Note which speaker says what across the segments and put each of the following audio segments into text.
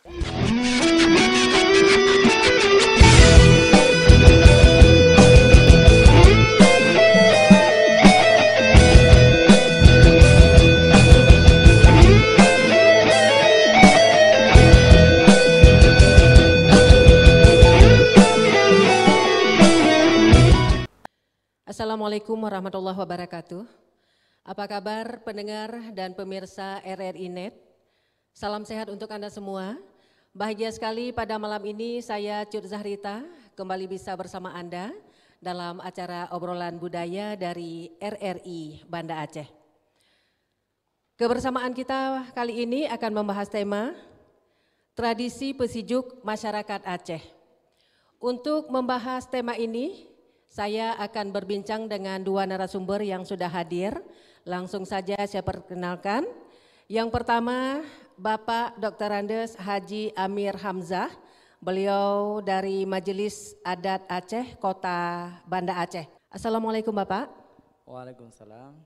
Speaker 1: Assalamualaikum warahmatullahi wabarakatuh. Apa kabar pendengar dan pemirsa RRI Net? Salam sehat untuk Anda semua. Bahagia sekali pada malam ini saya Cut Zahrita kembali bisa bersama Anda dalam acara obrolan budaya dari RRI Banda Aceh. Kebersamaan kita kali ini akan membahas tema tradisi pesijuk masyarakat Aceh. Untuk membahas tema ini, saya akan berbincang dengan dua narasumber yang sudah hadir. Langsung saja saya perkenalkan. Yang pertama, Bapak Dr. Andes Haji Amir Hamzah. Beliau dari Majelis Adat Aceh, Kota Banda Aceh. Assalamualaikum Bapak.
Speaker 2: Waalaikumsalam.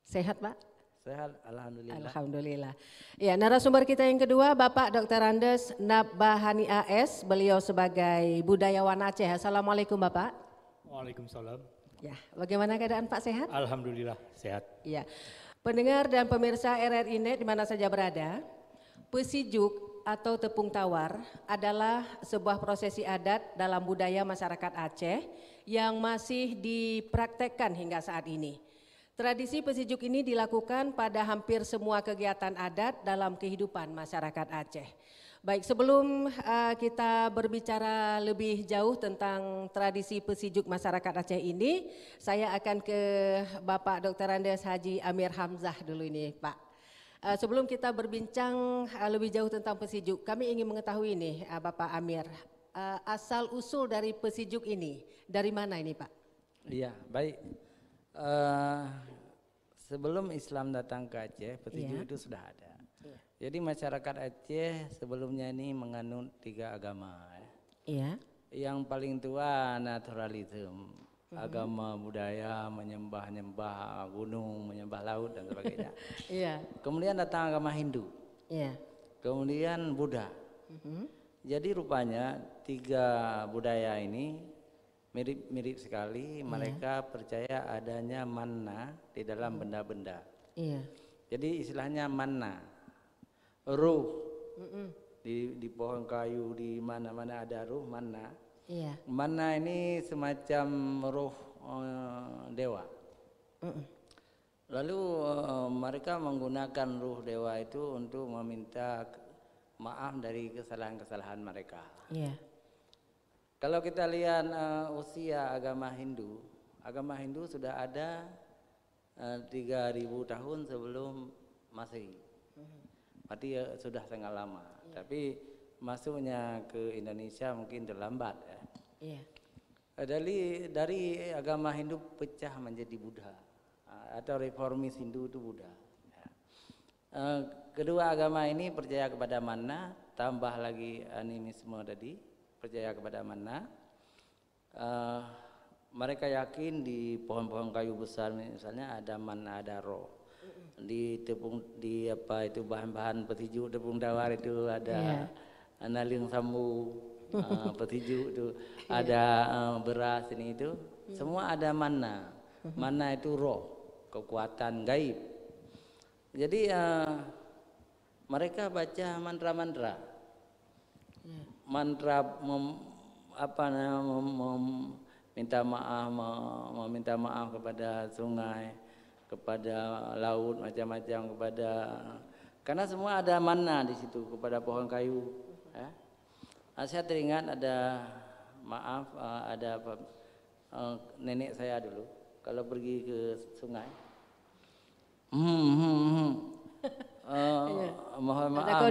Speaker 1: Sehat Pak?
Speaker 2: Sehat, alhamdulillah.
Speaker 1: Alhamdulillah. Ya, narasumber kita yang kedua Bapak Dr. Andes Nabahani AS. Beliau sebagai budayawan Aceh. Assalamualaikum Bapak.
Speaker 3: Waalaikumsalam.
Speaker 1: Ya, bagaimana keadaan Pak, sehat?
Speaker 3: Alhamdulillah sehat.
Speaker 1: Ya, pendengar dan pemirsa RRI Net di mana saja berada, pesijuk atau tepung tawar adalah sebuah prosesi adat dalam budaya masyarakat Aceh yang masih dipraktekkan hingga saat ini. Tradisi pesijuk ini dilakukan pada hampir semua kegiatan adat dalam kehidupan masyarakat Aceh. Baik, sebelum kita berbicara lebih jauh tentang tradisi pesijuk masyarakat Aceh ini, saya akan ke Bapak Dr. Andes Haji Amir Hamzah dulu ini Pak. Sebelum kita berbincang lebih jauh tentang pesijuk, kami ingin mengetahui nih Bapak Amir, asal usul dari pesijuk ini, dari mana ini Pak?
Speaker 2: Iya, baik. Sebelum Islam datang ke Aceh, pesijuk itu sudah ada. Jadi masyarakat Aceh sebelumnya ini menganut 3 agama.
Speaker 1: Iya.
Speaker 2: Yang paling tua naturalisme, agama budaya menyembah gunung, menyembah laut dan sebagainya.
Speaker 1: Iya.
Speaker 2: Kemudian datang agama Hindu.
Speaker 1: Iya.
Speaker 2: Kemudian Buddha. Jadi rupanya 3 budaya ini mirip-mirip sekali. Mereka percaya adanya manna di dalam benda-benda.
Speaker 1: Iya.
Speaker 2: Jadi istilahnya manna. Ruh di pohon kayu, di mana-mana ada ruh, manna.
Speaker 1: Iya.
Speaker 2: Manna ini semacam ruh dewa. Lalu mereka menggunakan ruh dewa itu untuk meminta maaf dari kesalahan-kesalahan mereka.
Speaker 1: Iya.
Speaker 2: Kalau kita lihat usia agama Hindu sudah ada 3.000 tahun sebelum Masehi. Berarti sudah sangat lama, tapi masuknya ke Indonesia mungkin terlambat ya.
Speaker 1: Iya.
Speaker 2: Dari agama Hindu pecah menjadi Buddha atau reformis Hindu itu Buddha. Ya. Kedua agama ini percaya kepada manna, tambah lagi animisme tadi, percaya kepada manna. Mereka yakin di pohon-pohon kayu besar misalnya ada manna, ada roh. Di bahan-bahan pesijuk tepung tawar itu ada naling sambu, pesijuk itu ada beras ini itu, semua ada manna. Manna itu roh, kekuatan gaib. Jadi mereka baca mantra-mantra, meminta maaf kepada sungai, kepada laut, macam-macam, karena semua ada manna di situ, kepada pohon kayu. Ya. Saya teringat ada nenek saya dulu kalau pergi ke sungai, mohon maaf,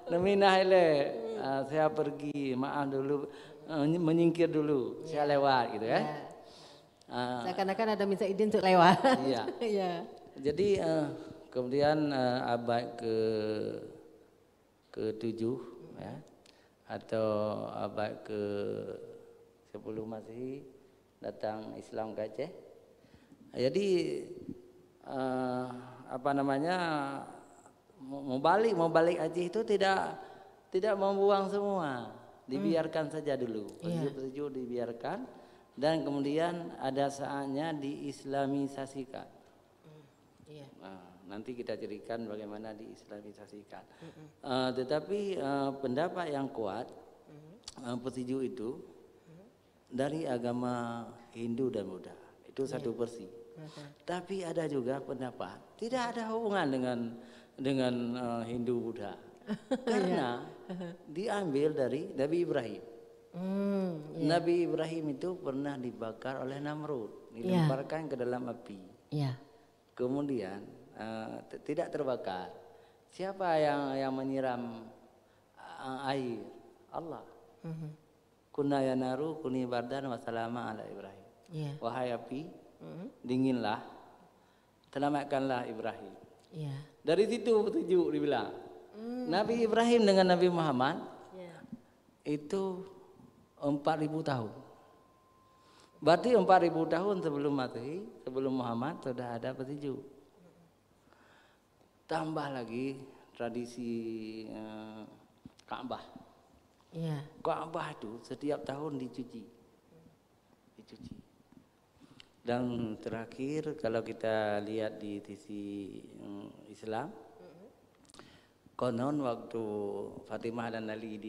Speaker 2: neminah ile, saya pergi, maaf dulu, menyingkir dulu, saya lewat gitu ya.
Speaker 1: Seakan-akan ada minta izin untuk lewat.
Speaker 2: Iya.
Speaker 1: Iya.
Speaker 2: Jadi kemudian abad ke-7 ya, atau abad ke-10 Masehi datang Islam ke Aceh. Jadi mau balik Aceh itu tidak membuang semua, dibiarkan saja dulu, petunjuk dibiarkan, dan kemudian ada saatnya diislamisasikan. Nah, nanti kita ceritakan bagaimana diislamisasikan. Tetapi pendapat yang kuat, petunjuk itu dari agama Hindu dan Buddha, itu satu versi. Tapi ada juga pendapat tidak ada hubungan dengan Hindu Buddha, karena diambil dari Nabi Ibrahim. Nabi Ibrahim itu pernah dibakar oleh Namrud, dilemparkan ke dalam api. Kemudian tidak terbakar. Siapa yang menyiram air? Allah. Kunna ya naru kuni bardan wa salama ala Ibrahim. Wahai api, dinginlah, selamatkanlah Ibrahim. Dari situ petunjuk dibilang. Nabi Ibrahim dengan Nabi Muhammad itu 4.000 tahun. Berarti 4.000 tahun sebelum Masehi, sebelum Muhammad sudah ada petunjuk. Tambah lagi tradisi Ka'bah. Ka'bah itu setiap tahun dicuci. Dan terakhir kalau kita lihat di sisi Islam, konon waktu Fatimah dan Ali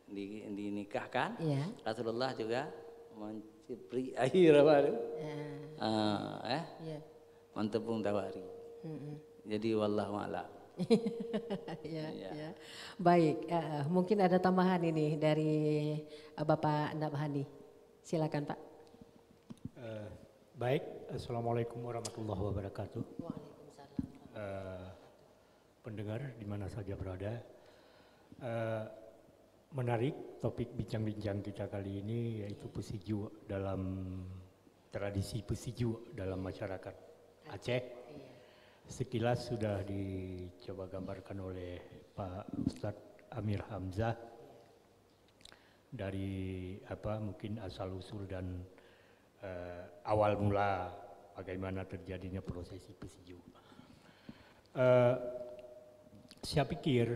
Speaker 2: dinikahkan, Rasulullah juga mencipri air apa itu? Mentepung tawari. Jadi wallahu a'lam.
Speaker 1: Baik, mungkin ada tambahan ini dari Bapak Nabhani. Silakan Pak.
Speaker 3: Baik, Assalamualaikum warahmatullahi wabarakatuh. Pendengar di mana saja berada, menarik topik bincang-bincang kita kali ini, yaitu pesiju dalam tradisi pesiju dalam masyarakat Aceh. Sekilas sudah dicoba gambarkan oleh Pak Ustadz Amir Hamzah dari mungkin asal usul dan awal mula bagaimana terjadinya prosesi pesiju. Saya pikir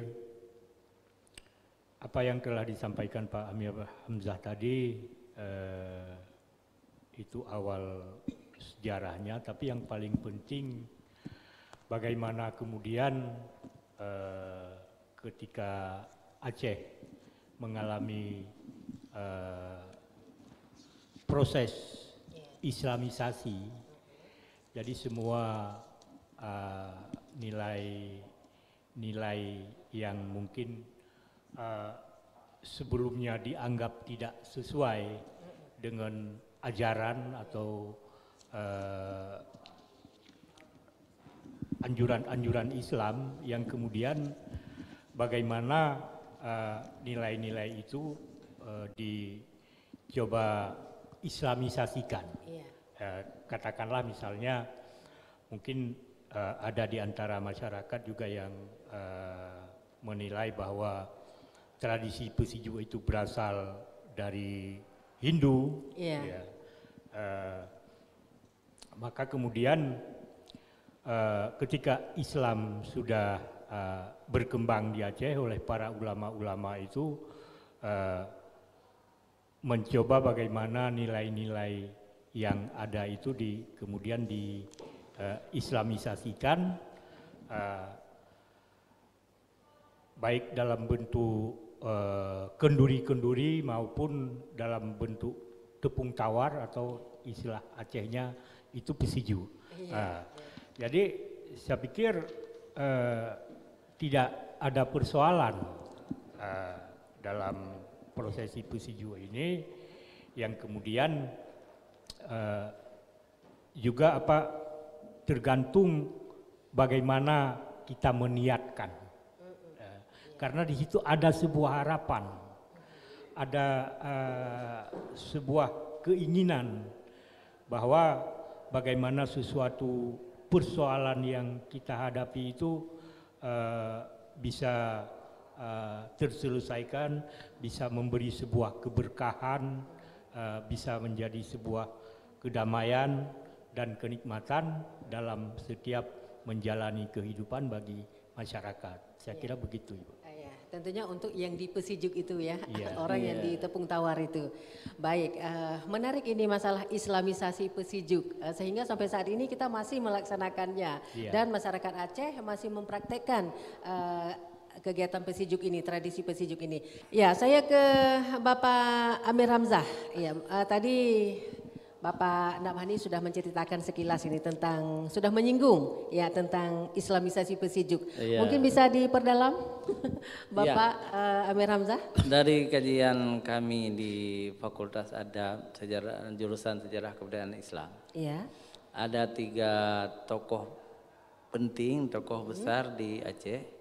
Speaker 3: apa yang telah disampaikan Pak Amir Hamzah tadi itu awal sejarahnya, tapi yang paling penting bagaimana kemudian ketika Aceh mengalami proses Islamisasi, jadi semua nilai yang mungkin sebelumnya dianggap tidak sesuai dengan ajaran atau anjuran-anjuran Islam, yang kemudian bagaimana nilai-nilai itu dicoba Islamisasikan. Katakanlah misalnya mungkin ada di antara masyarakat juga yang menilai bahwa tradisi pesiju itu berasal dari Hindu. Maka kemudian ketika Islam sudah berkembang di Aceh oleh para ulama-ulama itu mencoba bagaimana nilai-nilai yang ada itu kemudian diislamisasikan, baik dalam bentuk kenduri-kenduri maupun dalam bentuk tepung tawar atau istilah Acehnya itu pesiju. Jadi saya pikir tidak ada persoalan dalam prosesi pesiju ini, yang kemudian juga tergantung bagaimana kita meniatkan, karena di situ ada sebuah harapan, ada sebuah keinginan bahwa bagaimana sesuatu persoalan yang kita hadapi itu bisa terselesaikan, bisa memberi sebuah keberkahan, bisa menjadi sebuah kedamaian dan kenikmatan dalam setiap menjalani kehidupan bagi masyarakat. Saya kira begitu, Ibu.
Speaker 1: Ya, tentunya untuk yang di Pesijuk itu ya,
Speaker 3: Iya.
Speaker 1: orang yang di Tepung Tawar itu. Baik, menarik ini masalah Islamisasi Pesijuk, sehingga sampai saat ini kita masih melaksanakannya
Speaker 3: Iya.
Speaker 1: dan masyarakat Aceh masih mempraktekkan kegiatan Pesijuk ini, tradisi Pesijuk ini. Ya, saya ke Bapak Amir Hamzah. Ya, tadi Bapak Nabhani sudah menceritakan sekilas ini tentang, sudah menyinggung ya tentang Islamisasi Pesijuk.
Speaker 2: Iya.
Speaker 1: Mungkin bisa diperdalam Bapak Amir Hamzah?
Speaker 2: Dari kajian kami di Fakultas Adab jurusan Sejarah Kebudayaan Islam,
Speaker 1: Iya.
Speaker 2: ada 3 tokoh penting, tokoh besar di Aceh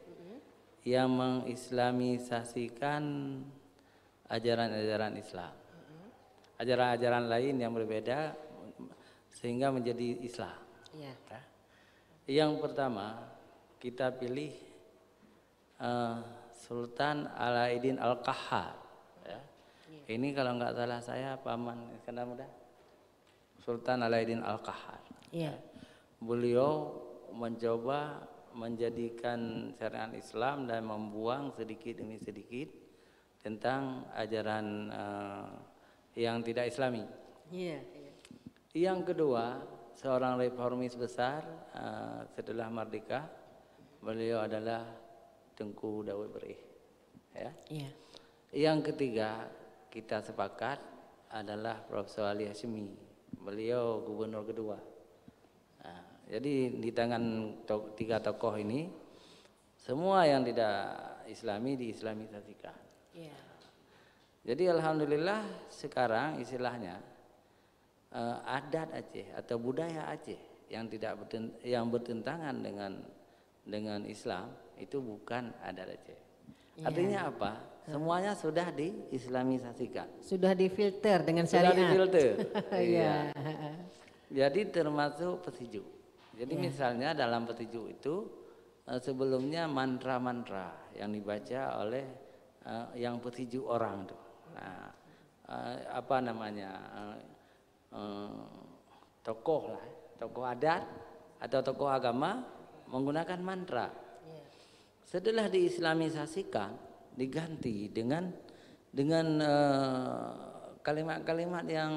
Speaker 2: yang mengislamisasikan ajaran-ajaran Islam. Ajaran-ajaran lain yang berbeda sehingga menjadi Islam.
Speaker 1: Iya.
Speaker 2: Yang pertama kita pilih Sultan Alauddin Al-Qahhar. Ya. Ini kalau nggak salah saya paman Iskandar Muda, Sultan Alauddin Al-Qahhar.
Speaker 1: Iya.
Speaker 2: Beliau mencoba menjadikan syariat Islam dan membuang sedikit demi sedikit tentang ajaran yang tidak Islami.
Speaker 1: Iya.
Speaker 2: Yang kedua, seorang reformis besar setelah merdeka, beliau adalah Tengku Daud Berih. Ya.
Speaker 1: Iya.
Speaker 2: Yang ketiga, kita sepakat adalah Profesor Ali Hashimi. Beliau gubernur kedua. Nah, jadi di tangan 3 tokoh ini, semua yang tidak Islami diislamisasikan.
Speaker 1: Iya.
Speaker 2: Jadi alhamdulillah sekarang istilahnya adat Aceh atau budaya Aceh yang yang bertentangan dengan Islam itu bukan adat Aceh.
Speaker 1: Iya.
Speaker 2: Artinya apa? Semuanya sudah diislamisasikan.
Speaker 1: Sudah difilter dengan
Speaker 2: Sudah
Speaker 1: syariat.
Speaker 2: difilter.
Speaker 1: Iya.
Speaker 2: Jadi termasuk Pesijuk. Jadi
Speaker 1: Iya.
Speaker 2: misalnya dalam Pesijuk itu sebelumnya mantra-mantra yang dibaca oleh yang Pesijuk orang tuh. Nah, apa namanya tokoh lah, tokoh adat atau tokoh agama menggunakan mantra. Setelah diislamisasikan, diganti dengan kalimat-kalimat yang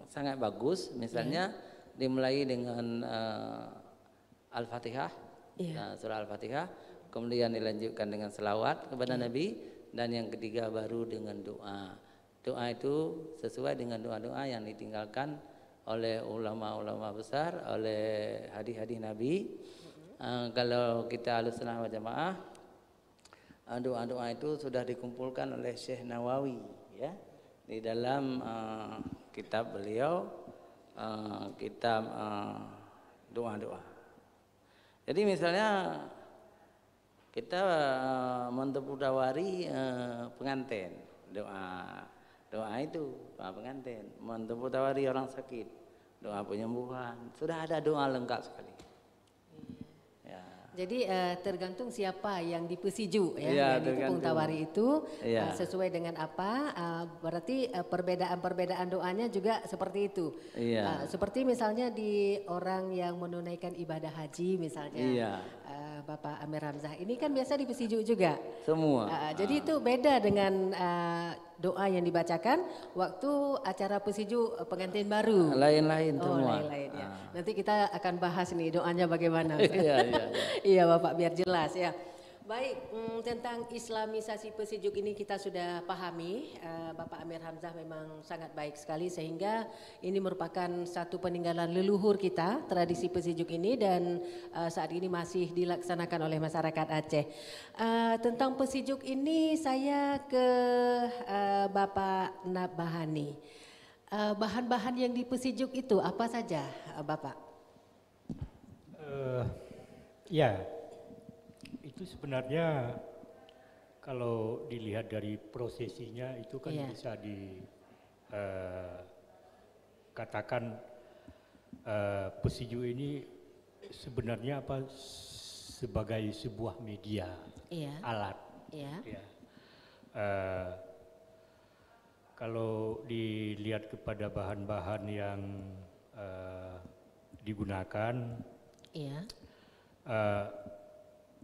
Speaker 2: sangat bagus, misalnya dimulai dengan Al-Fatihah, surah Al-Fatihah, kemudian dilanjutkan dengan selawat kepada Nabi, dan yang ketiga baru dengan doa. Doa itu sesuai dengan doa-doa yang ditinggalkan oleh ulama-ulama besar, oleh hadis-hadis Nabi. Kalau kita Ahlussunnah wal Jamaah, doa-doa itu sudah dikumpulkan oleh Syekh Nawawi ya di dalam kitab beliau, kitab doa-doa. Jadi misalnya kita mentepudawari pengantin, doa itu doa pengantin, mentepudawari orang sakit, doa penyembuhan, sudah ada doa lengkap sekali. Ya.
Speaker 1: Jadi tergantung siapa yang di Pesiju ya,
Speaker 2: Iya,
Speaker 1: yang di Tepung Tawari itu
Speaker 2: Iya.
Speaker 1: sesuai dengan apa, berarti perbedaan-perbedaan doanya juga seperti itu.
Speaker 2: Iya.
Speaker 1: Seperti misalnya di orang yang menunaikan ibadah haji misalnya,
Speaker 2: Iya.
Speaker 1: Bapak Amir Hamzah, ini kan biasa di Pesiju juga.
Speaker 2: Semua.
Speaker 1: Jadi itu beda dengan doa yang dibacakan waktu acara Pesiju pengantin baru.
Speaker 2: Lain-lain
Speaker 1: Oh,
Speaker 2: semua.
Speaker 1: lain-lain ya. Nanti kita akan bahas nih doanya bagaimana.
Speaker 2: Iya, iya.
Speaker 1: Iya Bapak, biar jelas ya. Baik, tentang Islamisasi Pesijuk ini kita sudah pahami. Bapak Amir Hamzah memang sangat baik sekali, sehingga ini merupakan satu peninggalan leluhur kita, tradisi Pesijuk ini, dan saat ini masih dilaksanakan oleh masyarakat Aceh. Tentang Pesijuk ini saya ke Bapak Nabhani. Bahan-bahan yang di Pesijuk itu apa saja Bapak?
Speaker 3: Ya, itu sebenarnya kalau dilihat dari prosesinya itu kan bisa dikatakan Pesiju ini sebenarnya apa sebagai sebuah media, alat. Ya. Kalau dilihat kepada bahan-bahan yang digunakan,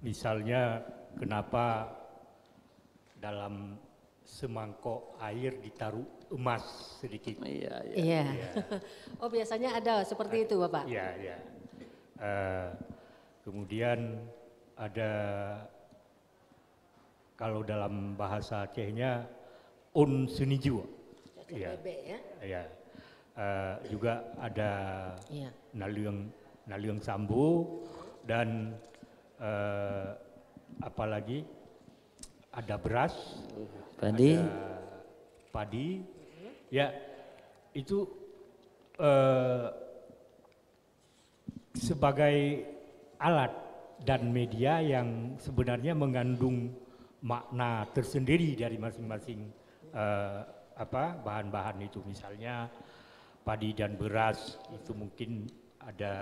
Speaker 3: Misalnya kenapa dalam semangkok air ditaruh emas sedikit.
Speaker 2: Iya, iya.
Speaker 1: Iya.
Speaker 3: Iya.
Speaker 1: Oh biasanya ada seperti itu Bapak?
Speaker 3: Iya, iya. Kemudian ada kalau dalam bahasa Acehnya on seniju. Iya.
Speaker 1: Bebek ya?
Speaker 3: Iya. Juga ada
Speaker 1: Iya.
Speaker 3: naliung sambu dan apalagi ada beras,
Speaker 2: Padi.
Speaker 3: ada padi. Ya, itu sebagai alat dan media yang sebenarnya mengandung makna tersendiri dari masing-masing bahan-bahan itu. Misalnya padi dan beras itu mungkin ada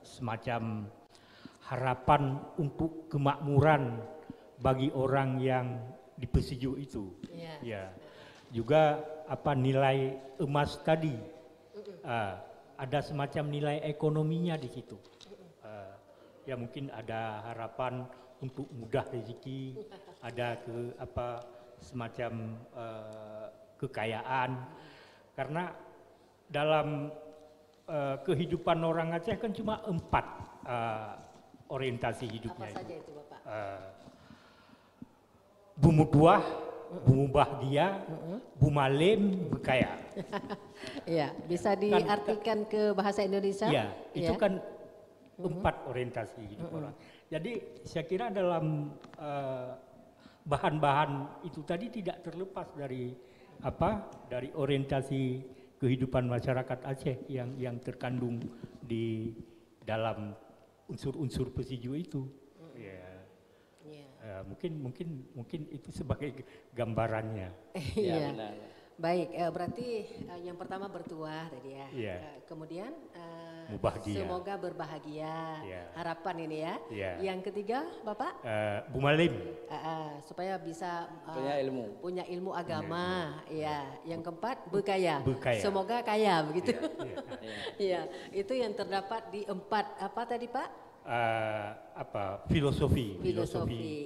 Speaker 3: semacam harapan untuk kemakmuran bagi orang yang di pesisir itu.
Speaker 1: Iya.
Speaker 3: Ya. Juga nilai emas tadi. Ada semacam nilai ekonominya di situ. Ya mungkin ada harapan untuk mudah rezeki, ada semacam kekayaan. Karena dalam kehidupan orang Aceh kan cuma 4 orientasi hidupnya.
Speaker 1: Apa saja itu Bapak?
Speaker 3: Bumu tuah, bumu bahagia, bumalem, bekaya.
Speaker 1: Iya, bisa diartikan ke bahasa Indonesia?
Speaker 3: Iya, itu
Speaker 1: Ya.
Speaker 3: kan 4 orientasi hidup orang. Jadi saya kira dalam bahan-bahan itu tadi tidak terlepas dari dari orientasi kehidupan masyarakat Aceh yang terkandung di dalam unsur-unsur pesisir itu. Ya.
Speaker 1: Iya.
Speaker 3: Mungkin itu sebagai gambarannya.
Speaker 1: Iya.
Speaker 2: Benar.
Speaker 1: Baik, berarti yang pertama bertuah tadi ya.
Speaker 3: Iya.
Speaker 1: Kemudian
Speaker 3: Mubahagia.
Speaker 1: semoga berbahagia.
Speaker 3: Iya.
Speaker 1: Harapan ini ya.
Speaker 3: Iya.
Speaker 1: Yang ketiga, Bapak,
Speaker 3: Bumalim,
Speaker 1: supaya bisa
Speaker 2: Punya ilmu.
Speaker 1: ilmu agama. Iya. Yang keempat, berkaya.
Speaker 3: Berkaya.
Speaker 1: Semoga kaya begitu.
Speaker 3: Iya.
Speaker 2: Iya.
Speaker 1: Iya, itu yang terdapat di 4 apa tadi, Pak?
Speaker 3: Filosofi,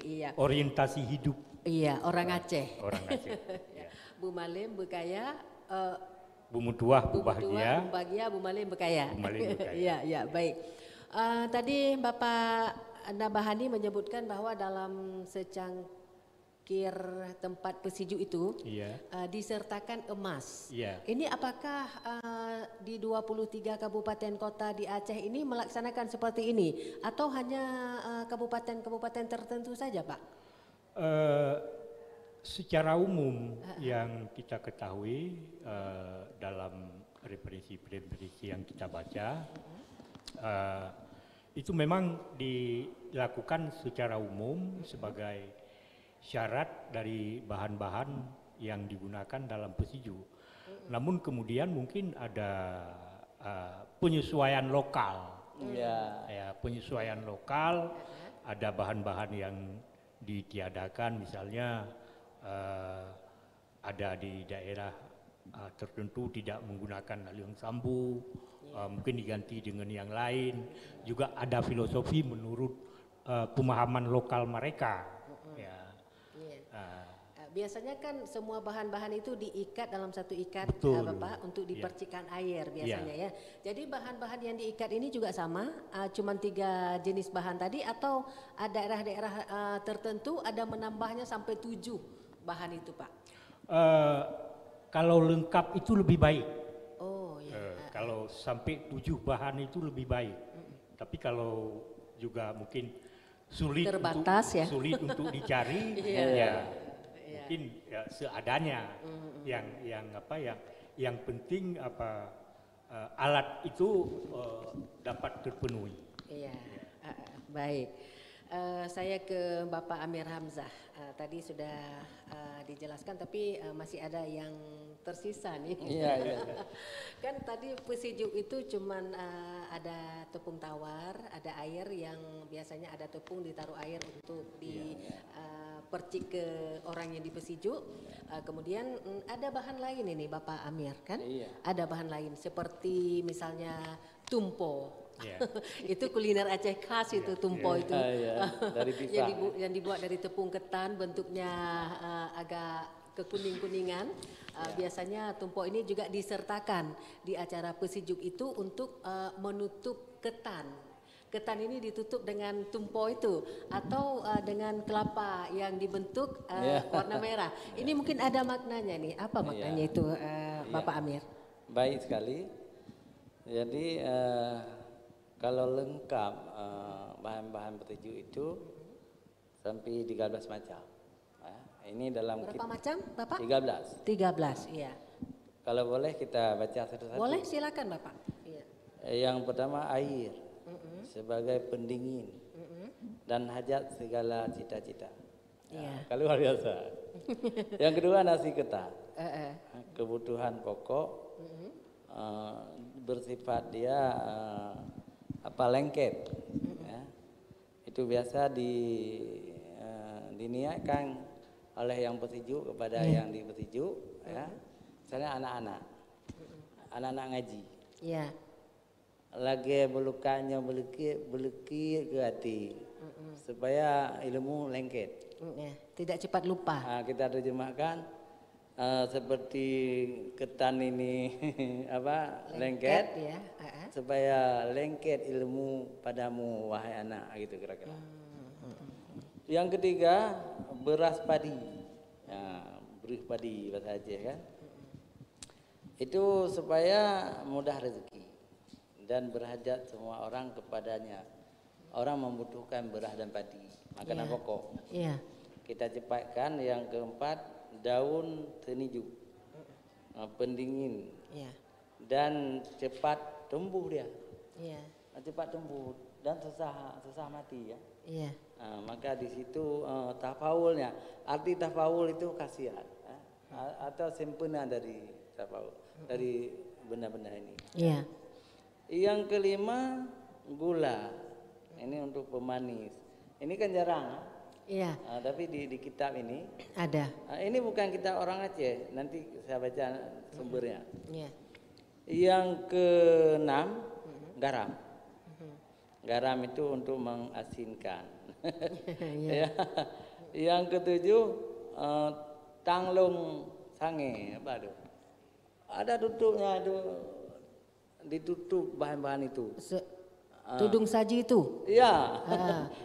Speaker 1: Iya.
Speaker 3: orientasi hidup
Speaker 1: Iya, orang Aceh.
Speaker 3: orang Aceh. Ya.
Speaker 1: Bu Malim berkaya,
Speaker 3: Bumutuah,
Speaker 1: Bu
Speaker 3: bahagia,
Speaker 1: bahagia, Bu Malim berkaya.
Speaker 3: Malim berkaya.
Speaker 1: Iya, iya, baik. Tadi Bapak Nabahani menyebutkan bahwa dalam secangkir tempat pesiju itu
Speaker 3: Iya.
Speaker 1: disertakan emas.
Speaker 3: Iya.
Speaker 1: Ini apakah di 23 kabupaten kota di Aceh ini melaksanakan seperti ini atau hanya kabupaten-kabupaten tertentu saja, Pak?
Speaker 3: Secara umum yang kita ketahui dalam referensi-referensi yang kita baca itu memang dilakukan secara umum sebagai syarat dari bahan-bahan yang digunakan dalam pesiju. Namun kemudian mungkin ada penyesuaian lokal.
Speaker 2: Iya.
Speaker 3: Ya, penyesuaian lokal, ada bahan-bahan yang ditiadakan, misalnya ada di daerah tertentu tidak menggunakan naliung sambu, mungkin diganti dengan yang lain. Juga ada filosofi menurut pemahaman lokal mereka. Ya.
Speaker 1: Biasanya kan semua bahan-bahan itu diikat dalam satu ikat,
Speaker 3: Betul.
Speaker 1: Bapak, untuk dipercikan air biasanya ya. Jadi bahan-bahan yang diikat ini juga sama, cuma 3 jenis bahan tadi, atau ada daerah-daerah tertentu ada menambahnya sampai 7 bahan itu, Pak?
Speaker 3: Kalau lengkap itu lebih baik.
Speaker 1: Oh ya.
Speaker 3: Kalau sampai 7 bahan itu lebih baik. Tapi kalau juga mungkin sulit
Speaker 1: Terbatas, ya.
Speaker 3: sulit untuk dicari,
Speaker 1: Iya.
Speaker 3: ya mungkin ya seadanya. Yang penting alat itu dapat terpenuhi.
Speaker 1: Iya, baik. Saya ke Bapak Amir Hamzah. Tadi sudah dijelaskan, tapi masih ada yang tersisa nih.
Speaker 2: Iya, iya.
Speaker 1: Kan tadi pesijuk itu cuman ada tepung tawar, ada air yang biasanya ada tepung ditaruh air untuk dipercik ke orang yang dipesijuk. Kemudian ada bahan lain ini Bapak Amir kan?
Speaker 2: Iya.
Speaker 1: Ada bahan lain seperti misalnya tumpo.
Speaker 3: Ya.
Speaker 1: Itu kuliner Aceh khas itu tumpo itu.
Speaker 2: Dari pisang.
Speaker 1: yang dibuat dari tepung ketan, bentuknya agak kekuning-kuningan. Biasanya tumpo ini juga disertakan di acara pesijuk itu untuk menutup ketan. Ketan ini ditutup dengan tumpo itu atau dengan kelapa yang dibentuk warna merah. Ini mungkin ada maknanya nih. Apa maknanya itu, Bapak Amir?
Speaker 2: Baik sekali. Jadi kalau lengkap bahan-bahan petujuk itu sampai 13 macam. Ini dalam
Speaker 1: Berapa macam, Bapak?
Speaker 2: 13.
Speaker 1: 13, iya.
Speaker 2: Kalau boleh kita baca satu-satu.
Speaker 1: Boleh, silakan Bapak. Iya.
Speaker 2: Yang pertama air sebagai pendingin dan hajat segala cita-cita. Kalau luar biasa. Yang kedua nasi ketan. Kebutuhan pokok bersifat dia lengket. Itu biasa diniatkan oleh yang petujuk kepada yang dipetujuk. Misalnya anak-anak ngaji.
Speaker 1: Iya.
Speaker 2: Lagi belukanya beleki ke hati supaya ilmu lengket.
Speaker 1: Tidak cepat lupa.
Speaker 2: Kita terjemahkan seperti ketan ini lengket
Speaker 1: ya.
Speaker 2: supaya lengket ilmu padamu wahai anak, gitu kira-kira. Yang ketiga beras padi, beras padi bahasa Aceh kan. Itu supaya mudah rezeki dan berhajat semua orang kepadanya. Orang membutuhkan beras dan padi, makanan pokok.
Speaker 1: Iya.
Speaker 2: Kita cepatkan. Yang keempat daun teniju, pendingin.
Speaker 1: Iya.
Speaker 2: Dan cepat tumbuh dia.
Speaker 1: Iya.
Speaker 2: Cepat tumbuh dan susah mati ya.
Speaker 1: Iya.
Speaker 2: Maka di situ tafaulnya. Arti tafaul itu khasiat atau sempurna dari tafaul, dari benda-benda ini.
Speaker 1: Iya.
Speaker 2: Yang kelima gula, ini untuk pemanis. Ini kan jarang,
Speaker 1: Iya.
Speaker 2: tapi di kitab ini
Speaker 1: Ada.
Speaker 2: Ini bukan kitab orang Aceh, nanti saya baca sumbernya.
Speaker 1: Iya.
Speaker 2: Yang keenam garam. Garam itu untuk mengasinkan.
Speaker 1: Iya.
Speaker 2: Yang ketujuh tanglung sange, apa itu? Ada tutupnya itu. Ditutup bahan-bahan itu.
Speaker 1: Tudung saji itu.
Speaker 2: Iya.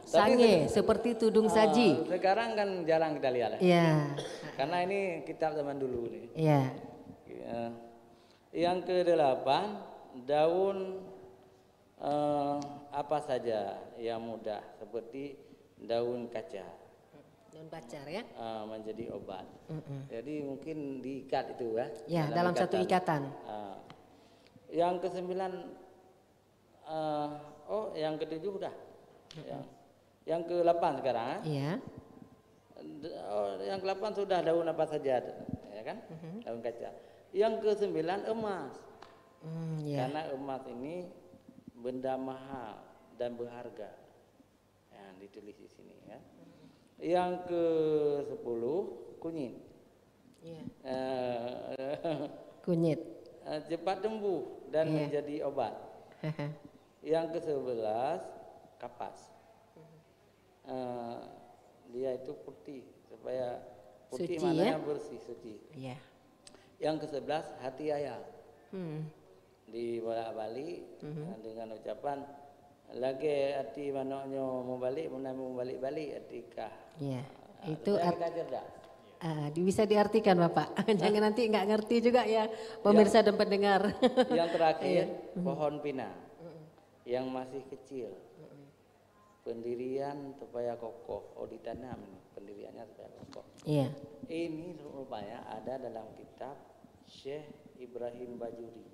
Speaker 1: Sange seperti tudung saji.
Speaker 2: Sekarang kan jarang kita lihat.
Speaker 1: Iya.
Speaker 2: Karena ini kitab zaman dulu nih.
Speaker 1: Iya.
Speaker 2: Yang kedelapan daun apa saja yang mudah seperti daun kaca.
Speaker 1: Daun pacar ya.
Speaker 2: Menjadi obat. Jadi mungkin diikat itu ya.
Speaker 1: Ya, dalam satu ikatan.
Speaker 2: Yang kesembilan, yang ketujuh udah. Yang ke-8 sekarang.
Speaker 1: Iya.
Speaker 2: Yang ke-8 sudah daun apa saja, ya kan? Daun kaca. Yang ke-9 emas. Karena emas ini benda mahal dan berharga. Yang ditulis di sini ya. Yang ke-10 kunyit.
Speaker 1: Iya.
Speaker 2: Kunyit. Cepat tumbuh dan menjadi obat. Yang ke-11 kapas. Dia itu putih supaya putih
Speaker 1: Suci,
Speaker 2: maknanya bersih, suci.
Speaker 1: Iya.
Speaker 2: Yang ke-11 hati ayah. Di bolak-balik dengan ucapan lagi hati manoknya mau balik, mau balik atikah.
Speaker 1: Iya. Itu
Speaker 2: kita cerdas.
Speaker 1: Bisa diartikan Bapak. Jangan nanti nggak ngerti juga ya pemirsa dan pendengar.
Speaker 2: Yang terakhir pohon pinang yang masih kecil. Pendirian supaya kokoh. Ditanam pendiriannya supaya kokoh.
Speaker 1: Iya.
Speaker 2: Ini rupanya ada dalam kitab Syekh Ibrahim Bajuri.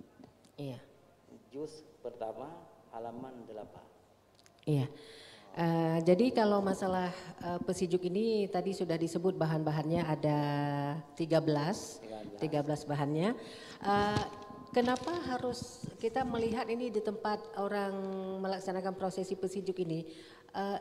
Speaker 1: Iya.
Speaker 2: Juz pertama halaman 8.
Speaker 1: Iya. Jadi kalau masalah pesijuk ini tadi sudah disebut bahan-bahannya ada 13 bahannya. Kenapa harus kita melihat ini di tempat orang melaksanakan prosesi pesijuk ini?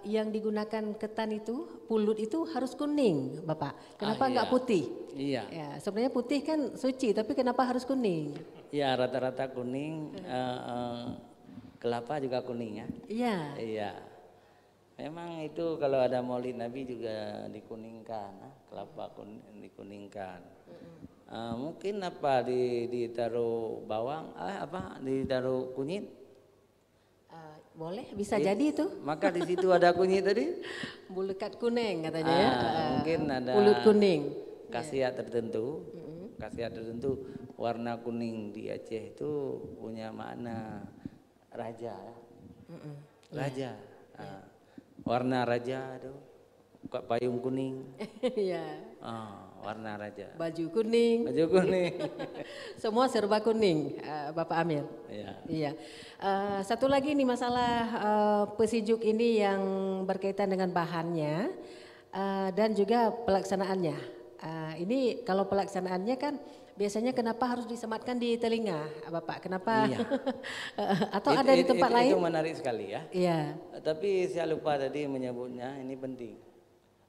Speaker 1: Yang digunakan ketan itu, pulut itu harus kuning, Bapak. Kenapa enggak putih?
Speaker 2: Iya.
Speaker 1: Ya, sebenarnya putih kan suci, tapi kenapa harus kuning?
Speaker 2: Ya rata-rata kuning kelapa juga kuning ya.
Speaker 1: Iya.
Speaker 2: Iya. Memang itu kalau ada Maulid Nabi juga dikuningkan, kelapa dikuningkan. Mungkin apa ditaruh bawang, ditaruh kunyit.
Speaker 1: Boleh, bisa jadi itu.
Speaker 2: Maka di situ ada kunyit tadi.
Speaker 1: Bulukat kuning katanya ya.
Speaker 2: Mungkin ada
Speaker 1: Pulut kuning.
Speaker 2: khasiat tertentu. Khasiat tertentu warna kuning di Aceh itu punya makna raja. Raja. Warna raja itu payung kuning.
Speaker 1: Iya.
Speaker 2: Warna raja.
Speaker 1: Baju kuning.
Speaker 2: Baju kuning.
Speaker 1: Semua serba kuning, Bapak Amir.
Speaker 2: Iya.
Speaker 1: Iya. Satu lagi nih masalah pesijuk ini yang berkaitan dengan bahannya dan juga pelaksanaannya. Ini kalau pelaksanaannya kan biasanya kenapa harus disematkan di telinga, Bapak? Kenapa?
Speaker 2: Iya.
Speaker 1: Atau ada di tempat lain?
Speaker 2: Itu menarik sekali ya.
Speaker 1: Iya.
Speaker 2: Tapi saya lupa tadi menyebutnya, ini penting.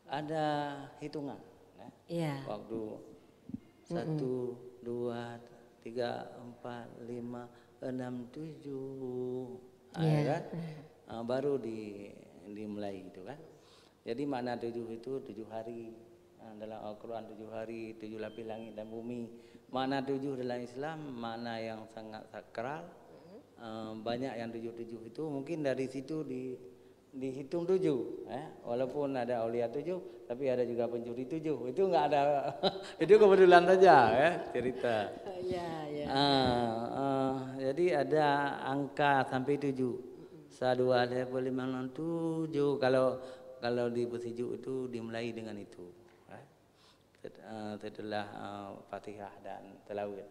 Speaker 2: Ada hitungan.
Speaker 1: Iya.
Speaker 2: Waktu 1, 2, 3, 4, 5, 6, 7, kan? Baru dimulai itu kan. Jadi makna 7 itu 7 hari. Dalam Al-Quran 7 hari, 7 lapis langit dan bumi. Makna 7 dalam Islam, makna yang sangat sakral. Banyak yang 7 itu mungkin dari situ dihitung 7. Walaupun ada aulia 7, tapi ada juga pencuri 7. Itu enggak ada, itu kebetulan saja cerita. Jadi ada angka sampai 7. 1, 2, 3, 4, 5, 6, 7. Kalau di pesijuk itu dimulai dengan itu. Setelah Fatihah dan Tilawah.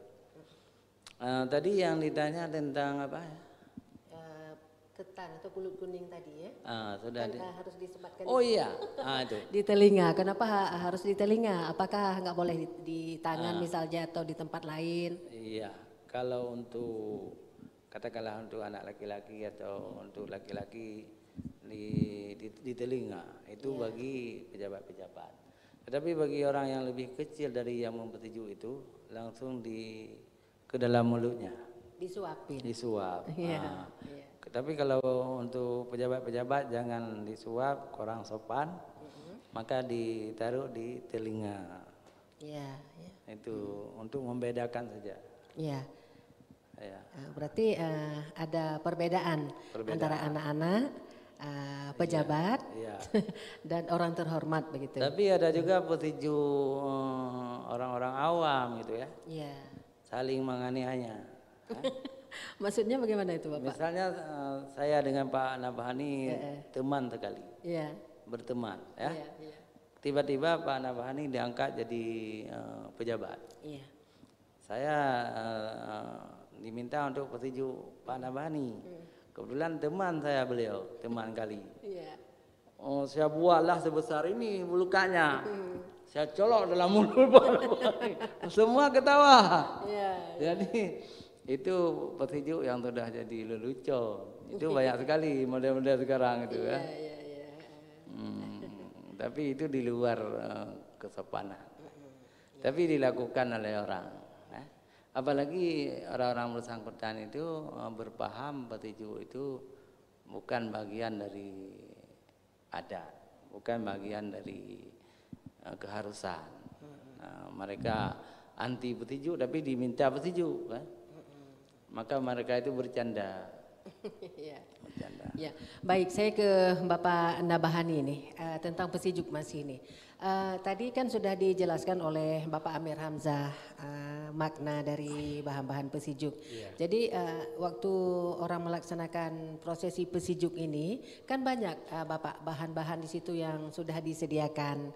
Speaker 2: Tadi yang ditanya tentang apa ya?
Speaker 1: Ketan atau pulut kuning tadi ya?
Speaker 2: Sudah
Speaker 1: kan, harus disematkan.
Speaker 2: Oh iya, itu.
Speaker 1: Di telinga. Kenapa harus di telinga? Apakah nggak boleh di tangan misalnya atau di tempat lain?
Speaker 2: Iya, kalau untuk katakanlah untuk anak laki-laki atau untuk laki-laki di telinga itu bagi pejabat-pejabat. Tetapi bagi orang yang lebih kecil dari yang mempertuju itu langsung ke dalam mulutnya.
Speaker 1: Disuapin.
Speaker 2: Disuap.
Speaker 1: Iya.
Speaker 2: Tapi kalau untuk pejabat-pejabat jangan disuap, kurang sopan, maka ditaruh di telinga.
Speaker 1: Iya.
Speaker 2: Itu untuk membedakan saja.
Speaker 1: Iya.
Speaker 2: Ya.
Speaker 1: Berarti ada perbedaan antara anak-anak, pejabat, dan orang terhormat begitu.
Speaker 2: Tapi ada juga petinju orang-orang awam gitu ya.
Speaker 1: Iya.
Speaker 2: Saling menganiaya.
Speaker 1: Maksudnya bagaimana itu, Bapak?
Speaker 2: Misalnya saya dengan Pak Nabahani teman sekali.
Speaker 1: Iya.
Speaker 2: Berteman ya.
Speaker 1: Iya.
Speaker 2: Tiba-tiba Pak Nabahani diangkat jadi pejabat.
Speaker 1: Iya.
Speaker 2: Saya diminta untuk petinju Pak Nabahani. Kebetulan teman saya beliau, teman kali.
Speaker 1: Iya.
Speaker 2: Saya buatlah sebesar ini bulukannya. Saya colok dalam mulut Pak Nabahani. Semua ketawa.
Speaker 1: Iya.
Speaker 2: Jadi itu petinju yang sudah jadi lelucon. Itu banyak sekali model-model sekarang itu ya.
Speaker 1: Iya.
Speaker 2: Tapi itu di luar kesopanan. Tapi dilakukan oleh orang. Apalagi orang-orang bersangkutan itu berpaham petinju itu bukan bagian dari adat, bukan bagian dari keharusan. Mereka anti petinju tapi diminta petinju kan? Maka mereka itu bercanda. Bercanda.
Speaker 1: Ya, baik. Saya ke Bapak Nabahani ini tentang pesijuk masih ini. Tadi kan sudah dijelaskan oleh Bapak Amir Hamzah makna dari bahan-bahan pesijuk. Jadi waktu orang melaksanakan prosesi pesijuk ini kan banyak Bapak bahan-bahan di situ yang sudah disediakan.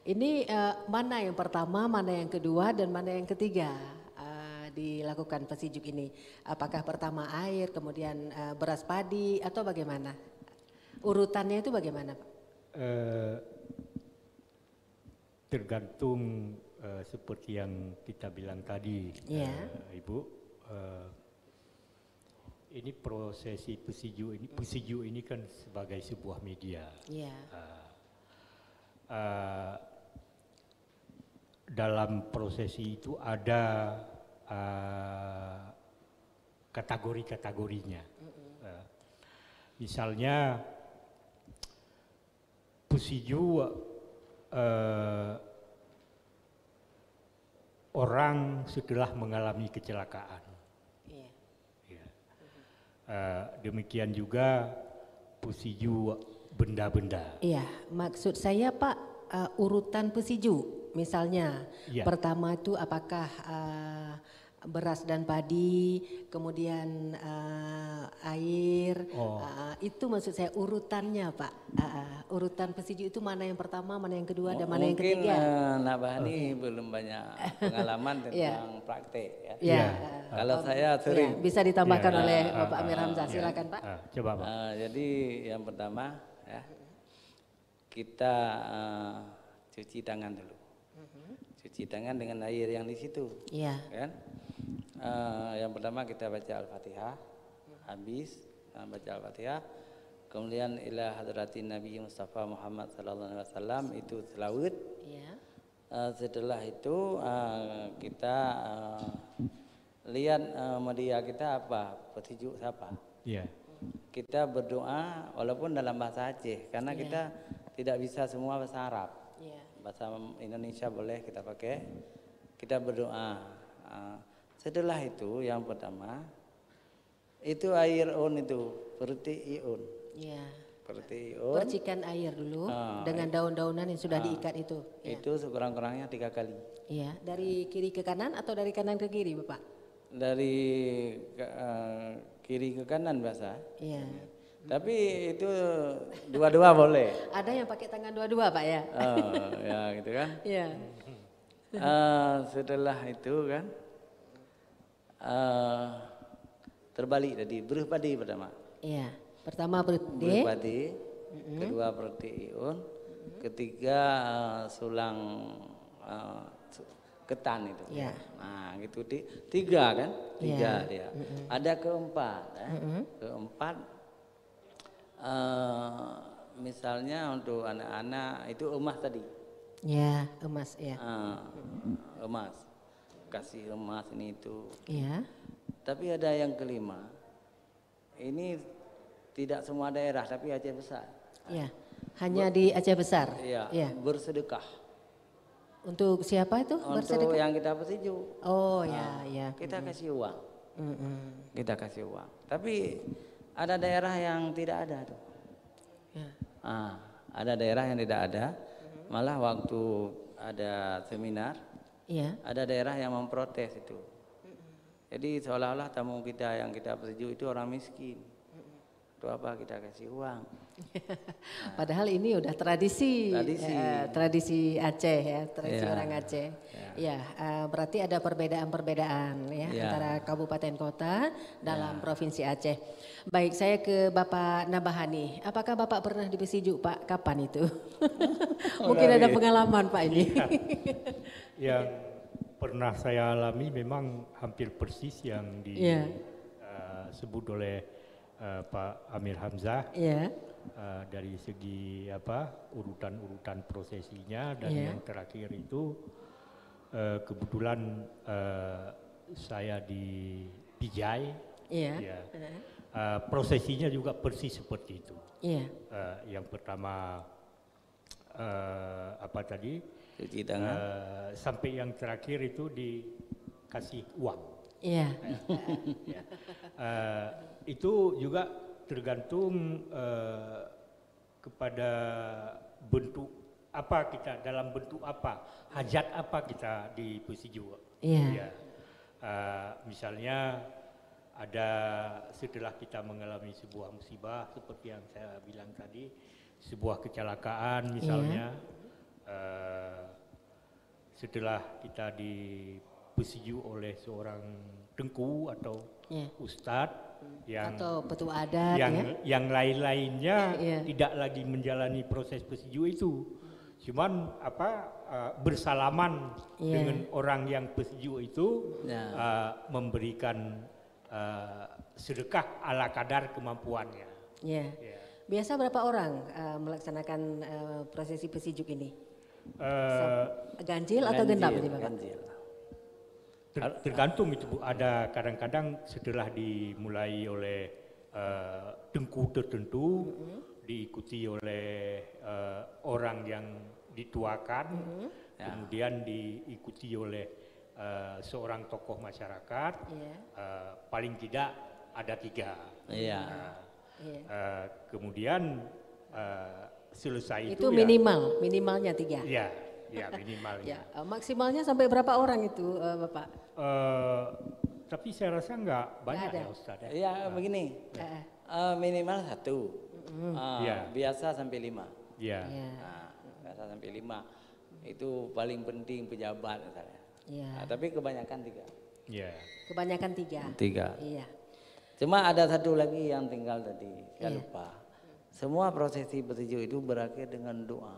Speaker 1: Ini mana yang pertama, mana yang kedua, dan mana yang ketiga dilakukan pesijuk ini? Apakah pertama air, kemudian beras padi, atau bagaimana? Urutannya itu bagaimana, Pak?
Speaker 3: Tergantung seperti yang kita bilang tadi, Ibu. Ini prosesi pesijuk ini kan sebagai sebuah media. Dalam prosesi itu ada kategori-kategorinya. Misalnya Pusiju orang setelah mengalami kecelakaan.
Speaker 1: Iya.
Speaker 3: Ya. Demikian juga Pusiju benda-benda.
Speaker 1: Iya, maksud saya Pak urutan pesiju, misalnya
Speaker 3: Iya.
Speaker 1: pertama itu apakah beras dan padi, kemudian air, itu maksud saya urutannya Pak. Urutan pesiju itu mana yang pertama, mana yang kedua, dan mana yang ketiga?
Speaker 2: Mungkin Nak Bahani belum banyak pengalaman tentang praktek ya.
Speaker 1: Ya.
Speaker 2: Kalau saya sering.
Speaker 1: Ya, bisa ditambahkan
Speaker 3: Iya.
Speaker 1: oleh Bapak Amir Hamzah, silakan Pak.
Speaker 3: Coba Pak.
Speaker 2: Jadi yang pertama ya, kita cuci tangan dulu. Cuci tangan dengan air yang di situ.
Speaker 1: Iya.
Speaker 2: Kan? Yang pertama kita baca Al-Fatihah, habis baca Al-Fatihah, kemudian ila hadratin Nabi Mustafa Muhammad sallallahu alaihi wasallam, itu selawat.
Speaker 1: Iya.
Speaker 2: Setelah itu kita lihat media kita apa, petunjuk siapa.
Speaker 3: Iya.
Speaker 2: Kita berdoa walaupun dalam bahasa Aceh, karena kita tidak bisa semua bahasa Arab.
Speaker 1: Iya.
Speaker 2: Bahasa Indonesia boleh kita pakai. Kita berdoa. Setelah itu yang pertama itu air on itu seperti ion.
Speaker 1: Iya.
Speaker 2: Seperti ion.
Speaker 1: Percikan air dulu dengan daun-daunan yang sudah diikat itu. Ya.
Speaker 2: Itu sekurang-kurangnya 3 kali.
Speaker 1: Iya, dari kiri ke kanan atau dari kanan ke kiri, Bapak?
Speaker 2: Dari kiri ke kanan biasa.
Speaker 1: Iya.
Speaker 2: Tapi itu dua-dua boleh.
Speaker 1: Ada yang pakai tangan dua-dua, Pak ya?
Speaker 2: Ya gitu kan.
Speaker 1: Iya.
Speaker 2: Setelah itu kan terbalik tadi, beruh padi pertama.
Speaker 1: Iya. Pertama
Speaker 2: Beruh
Speaker 1: berarti
Speaker 2: padi, kedua berarti ion, ketiga sulang ketan itu.
Speaker 1: Iya.
Speaker 2: Nah gitu, tiga kan, tiga
Speaker 1: Iya.
Speaker 2: dia. Ada keempat, keempat misalnya untuk anak-anak itu emas tadi.
Speaker 1: ya, emas ya.
Speaker 2: Emas, kasih emas ini itu.
Speaker 1: Iya.
Speaker 2: Tapi ada yang kelima, ini tidak semua daerah tapi Aceh besar.
Speaker 1: Iya. Hanya di Aceh Besar.
Speaker 2: Iya,
Speaker 1: Iya.
Speaker 2: bersedekah.
Speaker 1: Untuk siapa itu?
Speaker 2: Untuk
Speaker 1: Bersedekah?
Speaker 2: yang kita peseju,
Speaker 1: Oh ya, ya.
Speaker 2: kita kasih uang.
Speaker 1: Mm-mm.
Speaker 2: Kita kasih uang. Tapi ada daerah yang tidak ada tuh.
Speaker 1: Ya.
Speaker 2: Ada daerah yang tidak ada. Malah waktu ada seminar,
Speaker 1: Iya.
Speaker 2: ada daerah yang memprotes itu. Jadi seolah-olah tamu kita yang kita peseju itu orang miskin. Itu apa, kita kasih uang.
Speaker 1: Padahal ini udah tradisi, tradisi Aceh ya, tradisi
Speaker 2: Iya.
Speaker 1: orang Aceh. Ya, berarti ada perbedaan-perbedaan ya
Speaker 2: Iya.
Speaker 1: antara kabupaten kota dalam provinsi Aceh. Baik, saya ke Bapak Nabahani. Apakah Bapak pernah di Pesiju, Pak? Kapan itu? Mungkin ada pengalaman, Pak ini.
Speaker 3: Yang pernah saya alami memang hampir persis yang disebut oleh Pak Amir Hamzah.
Speaker 1: Iya.
Speaker 3: Dari segi urutan-urutan prosesinya, dan
Speaker 1: Iya.
Speaker 3: yang terakhir itu kebetulan saya di Pijai.
Speaker 1: Iya.
Speaker 3: Ya. Prosesinya juga persis seperti itu.
Speaker 1: Iya.
Speaker 3: Yang pertama
Speaker 2: Cuci tangan.
Speaker 3: sampai yang terakhir itu dikasih uang.
Speaker 1: Iya.
Speaker 3: Itu juga tergantung kepada bentuk apa kita, dalam bentuk apa, hajat apa kita di Pesiju.
Speaker 1: Iya.
Speaker 3: Ya. Misalnya ada setelah kita mengalami sebuah musibah seperti yang saya bilang tadi, sebuah kecelakaan misalnya, setelah kita dipesiju oleh seorang tengku atau ustadz yang
Speaker 1: atau petua adat
Speaker 3: yang lain-lainnya
Speaker 1: Iya.
Speaker 3: tidak lagi menjalani proses pesiju itu, cuman bersalaman dengan orang yang pesiju itu, memberikan sedekah ala kadar kemampuannya.
Speaker 1: Iya.
Speaker 3: Ya.
Speaker 1: Biasa berapa orang melaksanakan prosesi pesijuk ini? Ganjil atau genap ini, Bapak?
Speaker 2: Ganjil.
Speaker 3: Tergantung itu Bu. Ada kadang-kadang setelah dimulai oleh tengku tertentu, diikuti oleh orang yang dituakan, kemudian diikuti oleh seorang tokoh masyarakat, paling tidak ada 3. Kemudian selesai
Speaker 1: itu minimalnya 3.
Speaker 3: Ya, minimalnya.
Speaker 1: Maksimalnya sampai berapa orang itu, Bapak?
Speaker 3: Tapi saya rasa nggak banyak ya Ustaz.
Speaker 2: Iya, begini. Minimal 1. Biasa sampai 5. Biasa sampai 5. Itu paling penting pejabat misalnya. Tapi kebanyakan 3.
Speaker 1: Kebanyakan 3.
Speaker 2: 3.
Speaker 1: Iya.
Speaker 2: Cuma ada satu lagi yang tinggal tadi, saya lupa. Semua prosesi petinju itu berakhir dengan doa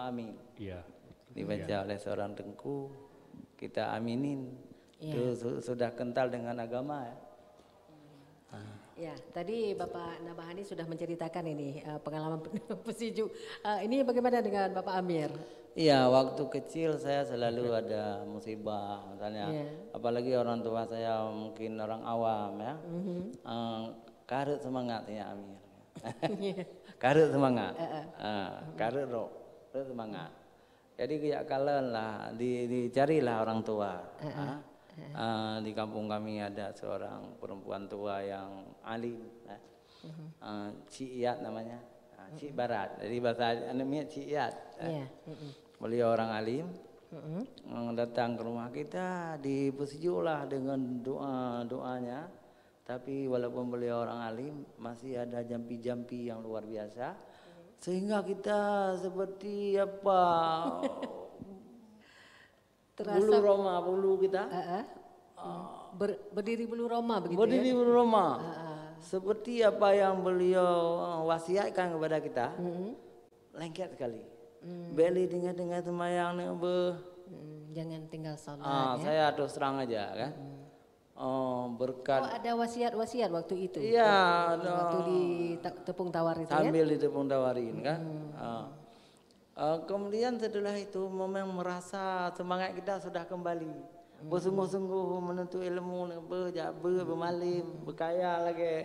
Speaker 2: amin. Dibaca oleh seorang tengku, kita aminin. Itu sudah kental dengan agama ya.
Speaker 1: Ya, tadi Bapak Nabahani sudah menceritakan ini pengalaman pesiju. Ini bagaimana dengan Bapak Amir?
Speaker 2: Iya, waktu kecil saya selalu ada musibah, misalnya, apalagi orang tua saya mungkin orang awam ya, karut semangat ya Amir, karut semangat, karut roh semangat. Jadi kayak kalian lah, dicarilah orang tua. Di kampung kami ada seorang perempuan tua yang alim, Cik Iyat namanya, Cik Barat. Jadi bahasa namanya Cik Iyat. Beliau orang alim, datang ke rumah kita, dipersejulah dengan doanya. Tapi walaupun beliau orang alim, masih ada jampi-jampi yang luar biasa, sehingga kita seperti apa? Bulu Roma, bulu kita.
Speaker 1: Berdiri bulu Roma begitu.
Speaker 2: Berdiri bulu Roma. Seperti apa yang beliau wasiatkan kepada kita. Lengket sekali. Beli dengan semayang
Speaker 1: jangan tinggal salat.
Speaker 2: Saya terus terang aja kan. Berkat.
Speaker 1: Ada wasiat waktu itu.
Speaker 2: Iya.
Speaker 1: Waktu di tepung tawar itu
Speaker 2: sambil di tepung tawarin kan. Kemudian setelah itu memang merasa semangat kita sudah kembali, bersungguh-sungguh menuntut ilmu, bermalim, berkaya lagi.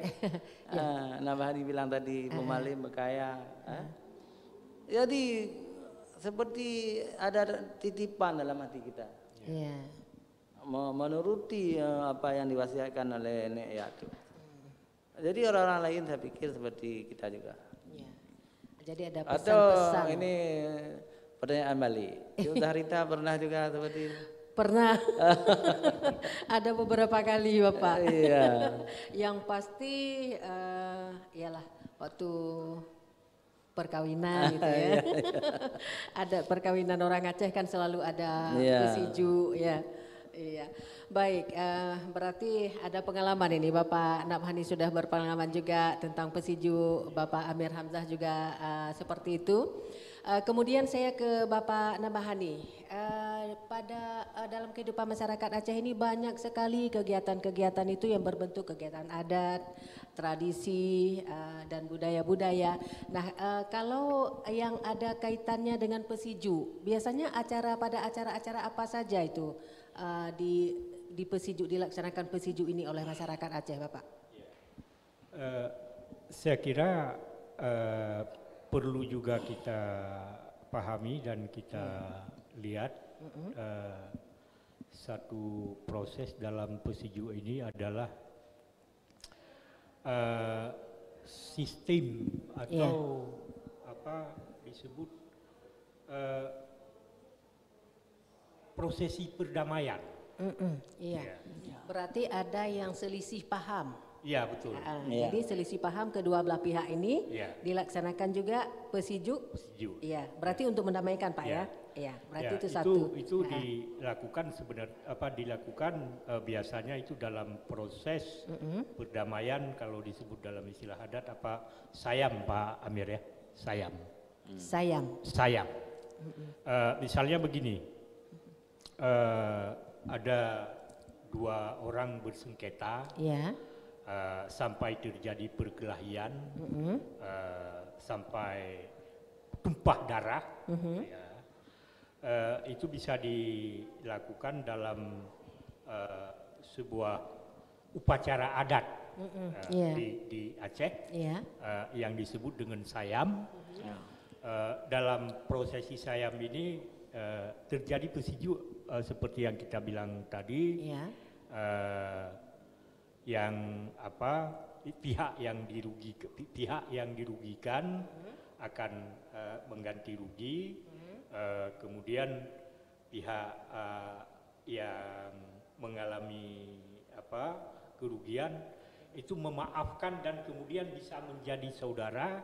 Speaker 2: Nabahani bilang tadi bermalim, berkaya. Jadi seperti ada titipan dalam hati kita, menuruti apa yang diwasiatkan oleh Nek Yatu. Jadi orang-orang lain saya pikir seperti kita juga.
Speaker 1: Jadi ada pesan-pesan.
Speaker 2: Atau ini pertanyaan balik. Sudah Rita pernah juga seperti itu?
Speaker 1: Pernah. Ada beberapa kali Bapak. Yang pasti ialah waktu perkawinan gitu ya. Ada perkawinan orang Aceh kan selalu ada pesiju ya. Iya. Baik, berarti ada pengalaman ini Bapak Nabhani sudah berpengalaman juga tentang pesiju, Bapak Amir Hamzah juga seperti itu. Kemudian saya ke Bapak Nabhani. Pada dalam kehidupan masyarakat Aceh ini banyak sekali kegiatan-kegiatan itu yang berbentuk kegiatan adat, tradisi dan budaya-budaya. Nah, kalau yang ada kaitannya dengan pesiju, biasanya pada acara-acara apa saja itu di pesiju, dilaksanakan pesiju ini oleh masyarakat Aceh, Bapak?
Speaker 3: Saya kira perlu juga kita pahami dan kita lihat satu proses dalam pesiju ini adalah sistem atau apa disebut prosesi perdamaian.
Speaker 1: Berarti ada yang selisih paham.
Speaker 3: Iya betul.
Speaker 1: Jadi selisih paham kedua belah pihak ini dilaksanakan juga pesiju. Iya, berarti untuk mendamaikan Pak ya. Iya, berarti itu satu.
Speaker 3: Itu dilakukan dilakukan biasanya itu dalam proses perdamaian, kalau disebut dalam istilah adat sayam Pak Amir ya, sayam. Sayam. Misalnya begini, ada dua orang bersengketa. Sampai terjadi perkelahian, sampai tumpah darah, itu bisa dilakukan dalam sebuah upacara adat
Speaker 1: Iya.
Speaker 3: di Aceh
Speaker 1: Iya.
Speaker 3: yang disebut dengan sayam. Dalam prosesi sayam ini terjadi pesiju seperti yang kita bilang tadi.
Speaker 1: Iya.
Speaker 3: Yang pihak yang dirugikan akan mengganti rugi, kemudian pihak yang mengalami kerugian itu memaafkan dan kemudian bisa menjadi saudara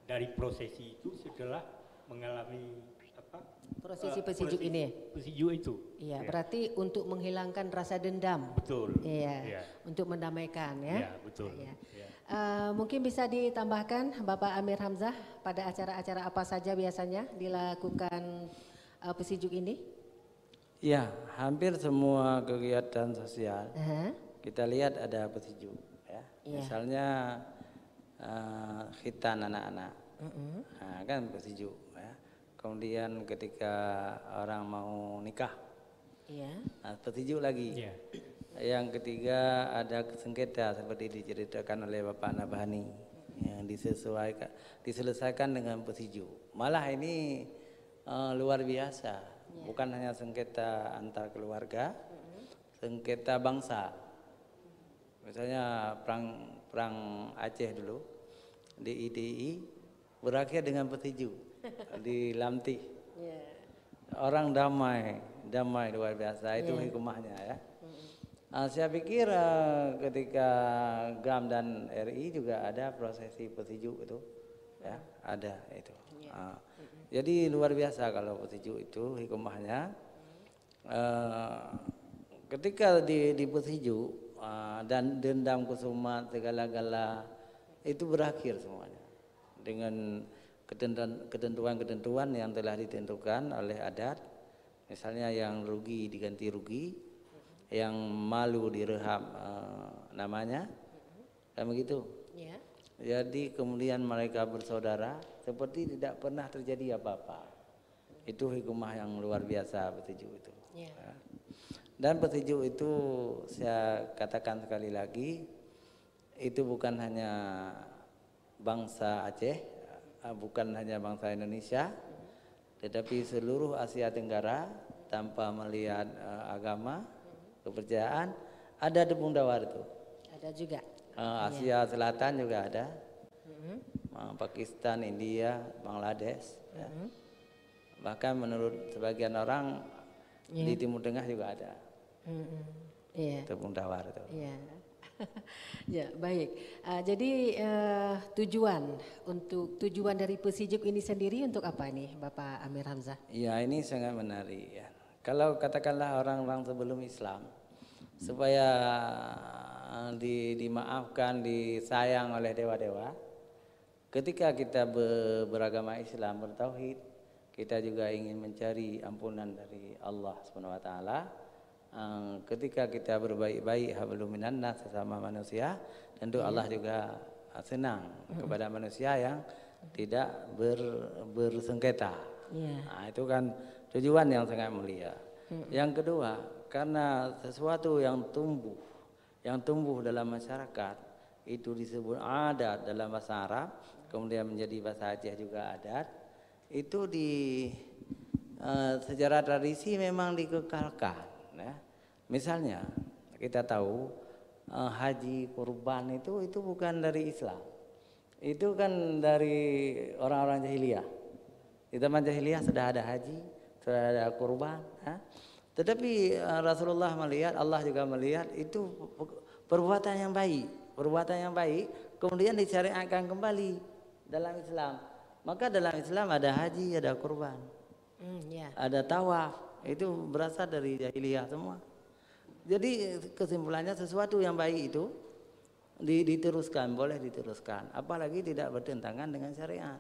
Speaker 3: dari prosesi itu setelah mengalami
Speaker 1: Prosesi pesiju ini.
Speaker 3: Pesiju itu.
Speaker 1: Iya, berarti untuk menghilangkan rasa dendam.
Speaker 3: Betul.
Speaker 1: Iya. Untuk mendamaikan ya.
Speaker 3: Iya, betul.
Speaker 1: Iya.
Speaker 3: Ya.
Speaker 1: Mungkin bisa ditambahkan Bapak Amir Hamzah pada acara-acara apa saja biasanya dilakukan pesiju ini?
Speaker 2: Ya, hampir semua kegiatan sosial kita lihat ada pesiju. Ya.
Speaker 1: Iya.
Speaker 2: Misalnya khitan anak-anak, kan pesiju. Ya. Kemudian ketika orang mau nikah, pesiju lagi.
Speaker 3: Iya.
Speaker 2: Yang ketiga ada sengketa seperti diceritakan oleh Bapak Nabhani yang diselesaikan dengan pesiju. Malah ini luar biasa, bukan hanya sengketa antar keluarga, sengketa bangsa. Misalnya perang Aceh dulu di ITI berakhir dengan pesiju di Lamti. Orang damai luar biasa, itu hikmahnya ya. Saya pikir ketika GAM dan RI juga ada prosesi pesiju itu, ya ada itu. Jadi luar biasa kalau pesiju itu hikmahnya. Ketika di pesiju dan dendam kusuma segala-gala itu berakhir semuanya dengan ketentuan-ketentuan yang telah ditentukan oleh adat. Misalnya yang rugi diganti rugi, yang malu direhab namanya, kan begitu. Jadi kemudian mereka bersaudara seperti tidak pernah terjadi apa-apa. Itu hikmah yang luar biasa pesiju itu. Dan pesiju itu saya katakan sekali lagi, itu bukan hanya bangsa Aceh, bukan hanya bangsa Indonesia, tetapi seluruh Asia Tenggara tanpa melihat agama, kepercayaan, ada tepung dawar itu.
Speaker 1: Ada juga.
Speaker 2: Asia Selatan juga ada, Pakistan, India, Bangladesh. Ya. Bahkan menurut sebagian orang di Timur Tengah juga ada tepung dawar itu.
Speaker 1: Ya, baik. Jadi tujuan dari pesiju ini sendiri untuk apa nih, Bapak Amir Hamzah?
Speaker 2: Ya, ini sangat menarik ya. Kalau katakanlah orang-orang sebelum Islam supaya dimaafkan, disayang oleh dewa-dewa, ketika kita beragama Islam, bertauhid, kita juga ingin mencari ampunan dari Allah Subhanahu wa taala. Ketika kita berbaik-baik hablum minan nas sesama manusia, tentu Allah juga senang kepada manusia yang tidak bersengketa. Nah, itu kan tujuan yang sangat mulia. Yang kedua, karena sesuatu yang tumbuh dalam masyarakat itu disebut adat dalam bahasa Arab, kemudian menjadi bahasa Aceh juga adat, itu secara tradisi memang dikekalkan. Ya. Misalnya kita tahu haji kurban itu bukan dari Islam, itu kan dari orang-orang jahiliyah. Di zaman jahiliyah sudah ada haji, sudah ada kurban. Ya. Tetapi Rasulullah melihat, Allah juga melihat itu perbuatan yang baik, kemudian disyariatkan kembali dalam Islam. Maka dalam Islam ada haji, ada kurban, ada tawaf. Itu berasal dari jahiliyah semua. Jadi kesimpulannya sesuatu yang baik itu diteruskan, boleh diteruskan, apalagi tidak bertentangan dengan syariat.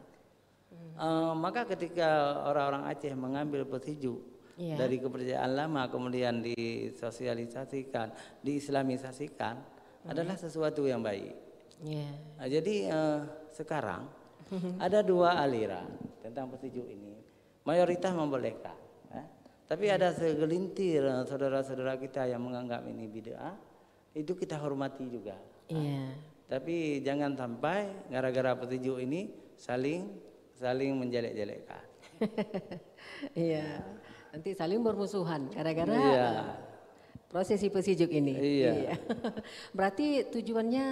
Speaker 2: Maka ketika orang-orang Aceh mengambil pesiju dari kepercayaan lama kemudian disosialisasikan, diislamisasikan, adalah sesuatu yang baik. Jadi sekarang ada dua aliran tentang pesiju ini. Mayoritas membolehkan. Tapi ada segelintir saudara-saudara kita yang menganggap ini bid'ah, itu kita hormati juga.
Speaker 1: Iya.
Speaker 2: Tapi jangan sampai gara-gara petinju ini saling menjelek-jelekkan.
Speaker 1: Iya. Nanti saling bermusuhan gara-gara
Speaker 2: Iya.
Speaker 1: prosesi pesijuk ini.
Speaker 2: Iya.
Speaker 1: Berarti tujuannya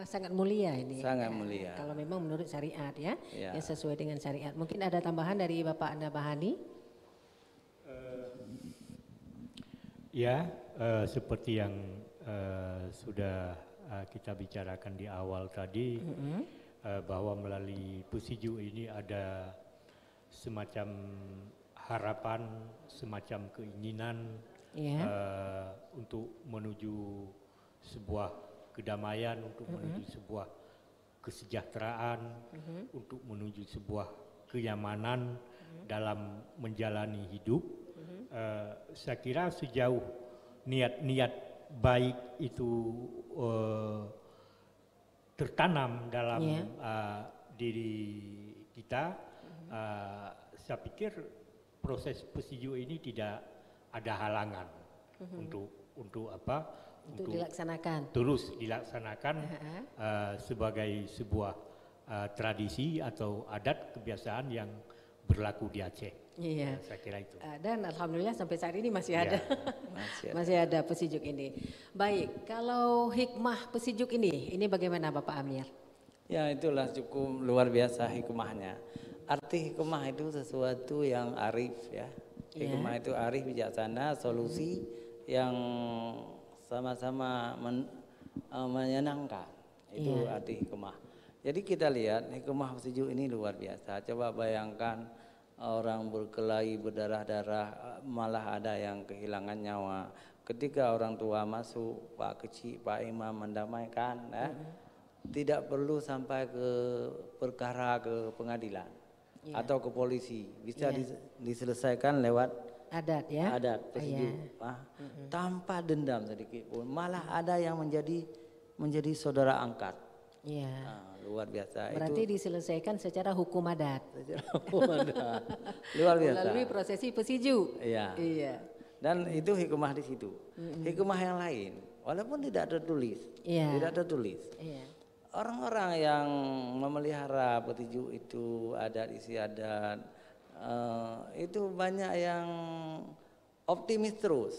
Speaker 1: sangat mulia ini.
Speaker 2: Sangat mulia.
Speaker 1: Kalau memang menurut syariat ya,
Speaker 2: Iya.
Speaker 1: yang sesuai dengan syariat. Mungkin ada tambahan dari Bapak Nabahani?
Speaker 3: Ya, seperti yang sudah kita bicarakan di awal tadi, bahwa melalui Pesiju ini ada semacam harapan, semacam keinginan untuk menuju sebuah kedamaian, untuk menuju sebuah kesejahteraan, untuk menuju sebuah kenyamanan dalam menjalani hidup. Saya kira sejauh niat-niat baik itu tertanam dalam diri kita, saya pikir proses Pesiju ini tidak ada halangan untuk apa?
Speaker 1: Untuk dilaksanakan.
Speaker 3: Terus dilaksanakan sebagai sebuah tradisi atau adat kebiasaan yang berlaku di Aceh.
Speaker 1: Iya.
Speaker 3: Saya kira itu.
Speaker 1: Dan alhamdulillah sampai saat ini masih ada. Masih ada pesijuk ini. Baik, kalau hikmah pesijuk ini bagaimana Bapak Amir?
Speaker 2: Ya, itulah cukup luar biasa hikmahnya. Arti hikmah itu sesuatu yang arif ya. Hikmah itu arif, bijaksana, solusi yang sama-sama menyenangkan. Itu arti hikmah. Jadi kita lihat hikmah Pesiju ini luar biasa. Coba bayangkan orang berkelahi berdarah-darah, malah ada yang kehilangan nyawa. Ketika orang tua masuk, Pak Kecik, Pak Imam mendamaikan, tidak perlu sampai ke perkara ke pengadilan atau ke polisi, bisa diselesaikan lewat
Speaker 1: adat ya.
Speaker 2: Adat Pesiju, tanpa dendam sedikit pun. Malah ada yang menjadi saudara angkat.
Speaker 1: Iya.
Speaker 2: Luar biasa.
Speaker 1: Berarti diselesaikan secara hukum adat.
Speaker 2: Luar biasa.
Speaker 1: Melalui prosesi Pesiju.
Speaker 2: Iya.
Speaker 1: Iya.
Speaker 2: Dan itu hikmah di situ. Hikmah yang lain, walaupun tidak tertulis,
Speaker 1: Iya.
Speaker 2: Orang-orang yang memelihara Pesiju itu adat istiadat, itu banyak yang optimis terus.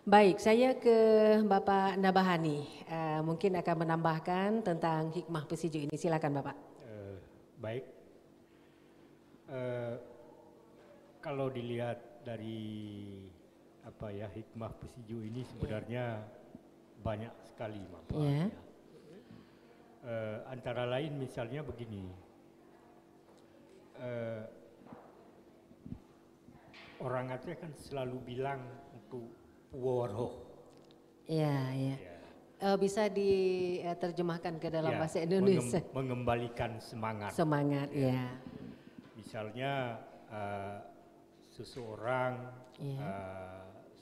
Speaker 1: Baik, saya ke Bapak Nabahani. Mungkin akan menambahkan tentang hikmah Pesiju ini. Silakan Bapak.
Speaker 3: Baik. Kalau dilihat dari hikmah Pesiju ini sebenarnya banyak sekali manfaatnya. Antara lain misalnya begini, orang Aceh kan selalu bilang untuk puworoh.
Speaker 1: Iya. Bisa diterjemahkan ke dalam bahasa Indonesia.
Speaker 3: Mengembalikan semangat.
Speaker 1: Semangat, ya.
Speaker 3: Misalnya seseorang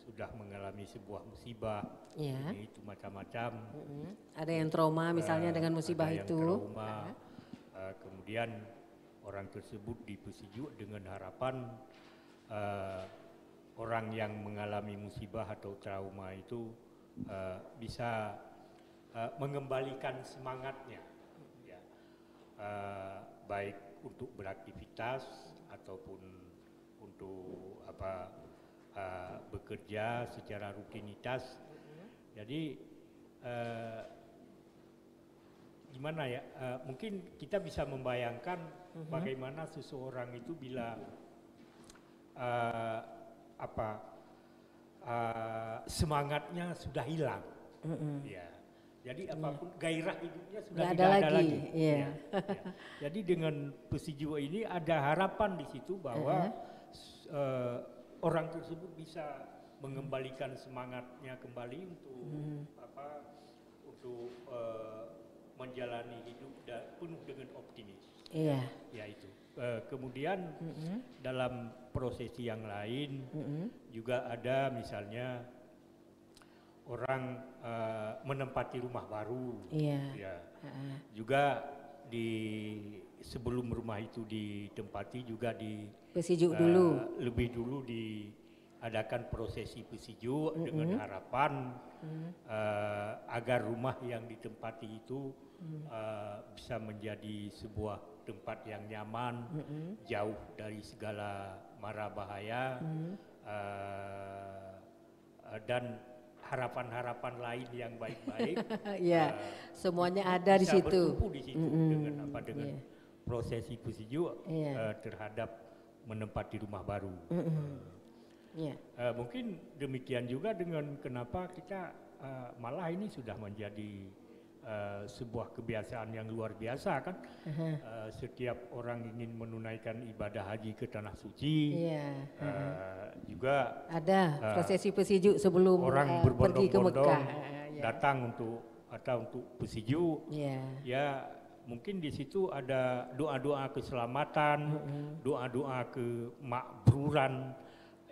Speaker 3: sudah mengalami sebuah musibah, ini itu macam-macam.
Speaker 1: Ada yang trauma misalnya dengan musibah
Speaker 3: ada
Speaker 1: itu.
Speaker 3: Yang trauma, kemudian orang tersebut dipesiju dengan harapan orang yang mengalami musibah atau trauma itu bisa mengembalikan semangatnya, ya. Baik untuk beraktivitas ataupun untuk bekerja secara rutinitas. Jadi gimana ya? Mungkin kita bisa membayangkan bagaimana seseorang itu bila semangatnya sudah hilang, ya. Jadi apapun gairah hidupnya sudah
Speaker 1: Nggak
Speaker 3: tidak
Speaker 1: ada lagi.
Speaker 3: Ya. Jadi dengan Pesiju ini ada harapan di situ bahwa orang tersebut bisa mengembalikan semangatnya kembali untuk menjalani hidup penuh dengan optimis.
Speaker 1: Iya.
Speaker 3: Ya itu. Kemudian dalam prosesi yang lain juga ada misalnya orang menempati rumah baru.
Speaker 1: Iya.
Speaker 3: Ya. Juga sebelum rumah itu ditempati juga
Speaker 1: Pesiju dulu.
Speaker 3: lebih dulu adakan prosesi pesiju dengan harapan agar rumah yang ditempati itu bisa menjadi sebuah tempat yang nyaman, jauh dari segala mara bahaya, dan harapan-harapan lain yang baik-baik.
Speaker 1: Ya, semuanya ada di situ.
Speaker 3: Bisa bertumpu di situ dengan dengan prosesi pesiju terhadap menempati rumah baru. Mungkin demikian juga dengan kenapa kita malah ini sudah menjadi sebuah kebiasaan yang luar biasa kan. Setiap orang ingin menunaikan ibadah haji ke tanah suci, juga
Speaker 1: ada prosesi pesiju sebelum
Speaker 3: orang
Speaker 1: pergi ke Mekah.
Speaker 3: Datang untuk pesiju. Ya mungkin di situ ada doa-doa keselamatan, doa-doa kemakburan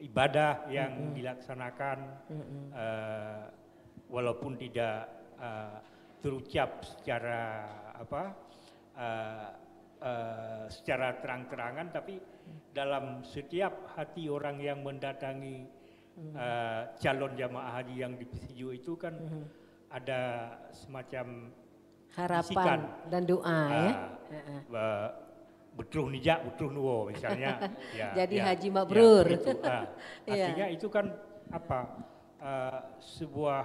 Speaker 3: ibadah yang dilaksanakan, walaupun tidak terucap secara secara terang-terangan, tapi dalam setiap hati orang yang mendatangi calon jamaah haji yang di pesiju itu kan ada semacam
Speaker 1: harapan
Speaker 3: bisikan,
Speaker 1: dan doa
Speaker 3: betul nijak, betul nuwo misalnya.
Speaker 1: Jadi haji mabrur.
Speaker 3: Artinya itu kan sebuah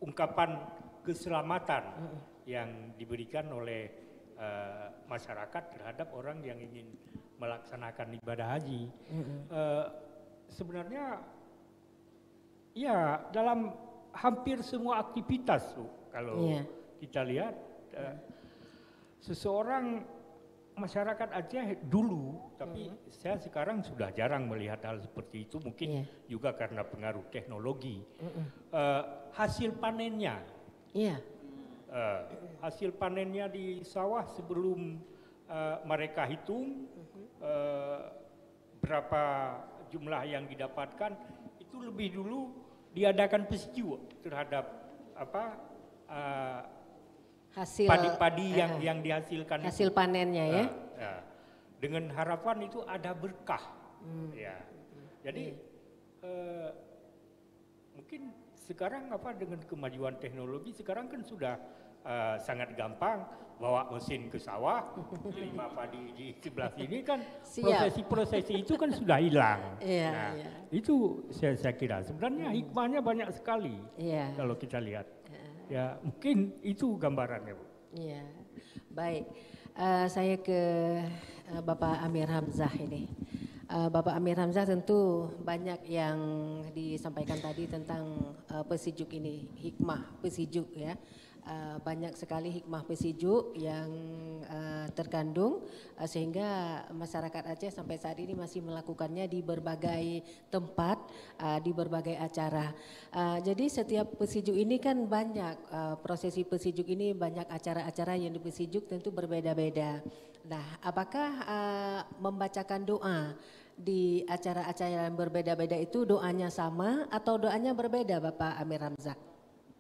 Speaker 3: ungkapan keselamatan yang diberikan oleh masyarakat terhadap orang yang ingin melaksanakan ibadah haji. Sebenarnya ya dalam hampir semua aktivitas kalau kita lihat seseorang masyarakat Aceh dulu, tapi saya sekarang sudah jarang melihat hal seperti itu, mungkin juga karena pengaruh teknologi. Hasil panennya, hasil panennya di sawah sebelum mereka hitung berapa jumlah yang didapatkan, itu lebih dulu diadakan pesiju terhadap
Speaker 1: hasil
Speaker 3: padi-padi yang dihasilkan,
Speaker 1: hasil panennya
Speaker 3: dengan harapan itu ada berkah. Jadi mungkin sekarang dengan kemajuan teknologi sekarang kan sudah sangat gampang bawa mesin ke sawah, terima padi di sebelah sini kan, prosesi-prosesi itu kan sudah hilang. Itu saya kira sebenarnya hikmahnya banyak sekali kalau kita lihat. Ya mungkin itu gambarannya, Bu.
Speaker 1: Iya, baik. Saya ke Bapak Amir Hamzah ini. Bapak Amir Hamzah tentu banyak yang disampaikan tadi tentang pesijuk ini, hikmah pesijuk ya. Banyak sekali hikmah pesijuk yang terkandung sehingga masyarakat Aceh sampai saat ini masih melakukannya di berbagai tempat, di berbagai acara. Jadi setiap pesijuk ini kan banyak, prosesi pesijuk ini banyak acara-acara yang di pesijuk tentu berbeda-beda. Nah, apakah membacakan doa di acara-acara yang berbeda-beda itu doanya sama atau doanya berbeda, Bapak Amir Hamzah?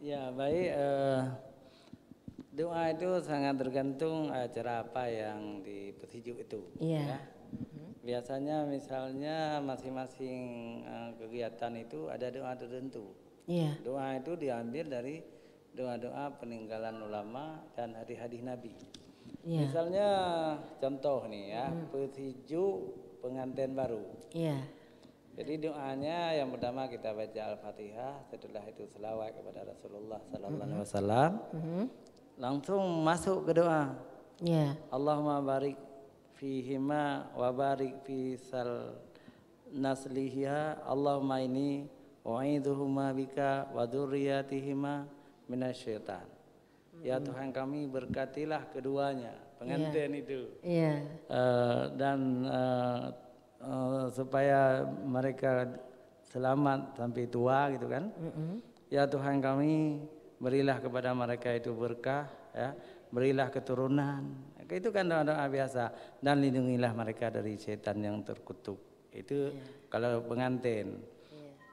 Speaker 2: Ya baik, doa itu sangat tergantung acara apa yang di pesiju itu. Ya. Biasanya misalnya masing-masing kegiatan itu ada doa tertentu. Doa itu diambil dari doa-doa peninggalan ulama dan hadis-hadis Nabi. Misalnya contoh nih ya, pesiju pengantin baru. Jadi doanya yang pertama kita baca Al-Fatihah, setelah itu selawat kepada Rasulullah sallallahu alaihi wasallam. Langsung masuk ke doa. Allahumma barik fihima wa barik fi sal nasliha. Allahumma ini wa'idhuhuma bika wa dzurriyyatihima minasyaitan. Ya Tuhan kami berkatilah keduanya, pengantin itu. Dan supaya mereka selamat sampai tua gitu kan. Ya Tuhan kami berilah kepada mereka itu berkah, ya, berilah keturunan. Itu kan doa-doa biasa. Dan lindungilah mereka dari setan yang terkutuk. Itu kalau pengantin.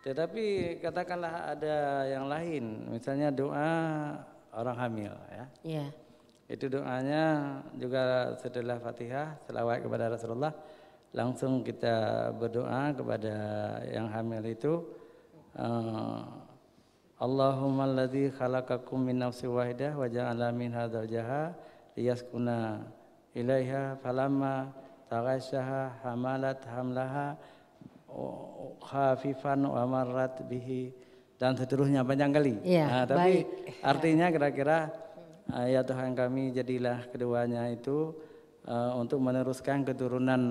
Speaker 2: Tetapi katakanlah ada yang lain, misalnya doa orang hamil, ya. Itu doanya juga setelah Fatihah, selawat kepada Rasulullah. langsung kita berdoa kepada yang hamil itu. Allahumma alladzi khalaqakum min nafsin wahidah wa ja'ala minha zawjaha liyaskuna ilaiha falamma taghasyaha hamalat hamlaha khafifan wa marrat bihi, dan seterusnya panjang kali.
Speaker 1: Ya,
Speaker 2: tapi
Speaker 1: baik.
Speaker 2: artinya kira-kira ya Tuhan kami, jadilah keduanya itu untuk meneruskan keturunan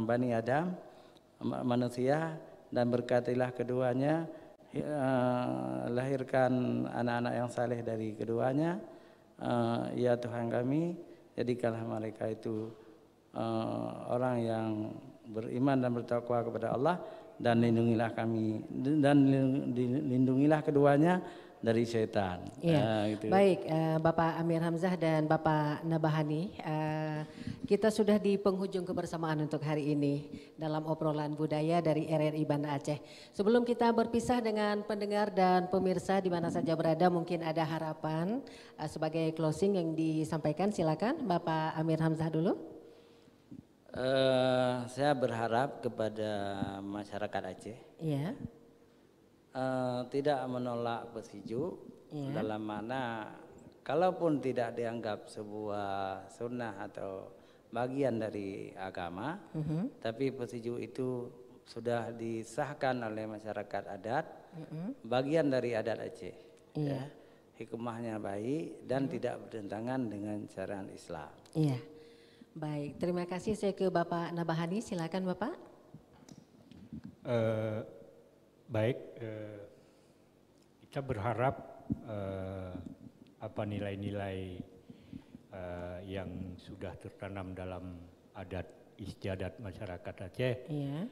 Speaker 2: Bani Adam, manusia, dan berkatilah keduanya, lahirkan anak-anak yang saleh dari keduanya. Ya Tuhan kami, jadikanlah mereka itu orang yang beriman dan bertakwa kepada Allah, dan lindungilah kami dan lindungilah keduanya dari setan.
Speaker 1: Iya.
Speaker 2: Gitu.
Speaker 1: Baik, Bapak Amir Hamzah dan Bapak Nabahani, kita sudah di penghujung kebersamaan untuk hari ini dalam obrolan budaya dari RRI Banda Aceh. Sebelum kita berpisah dengan pendengar dan pemirsa di mana saja berada, mungkin ada harapan sebagai closing yang disampaikan. Silakan Bapak Amir Hamzah dulu.
Speaker 2: Saya berharap kepada masyarakat Aceh,
Speaker 1: Iya.
Speaker 2: tidak menolak pesiju,
Speaker 1: Iya.
Speaker 2: dalam mana kalaupun tidak dianggap sebuah sunnah atau bagian dari agama, tapi pesiju itu sudah disahkan oleh masyarakat adat, bagian dari adat Aceh.
Speaker 1: Iya.
Speaker 2: Ya. Hikmahnya baik dan tidak bertentangan dengan syariat Islam.
Speaker 1: Iya. Baik, terima kasih. Saya ke Bapak Nabahani, silakan Bapak.
Speaker 3: Baik, kita berharap nilai-nilai yang sudah tertanam dalam adat istiadat masyarakat Aceh,
Speaker 1: Iya.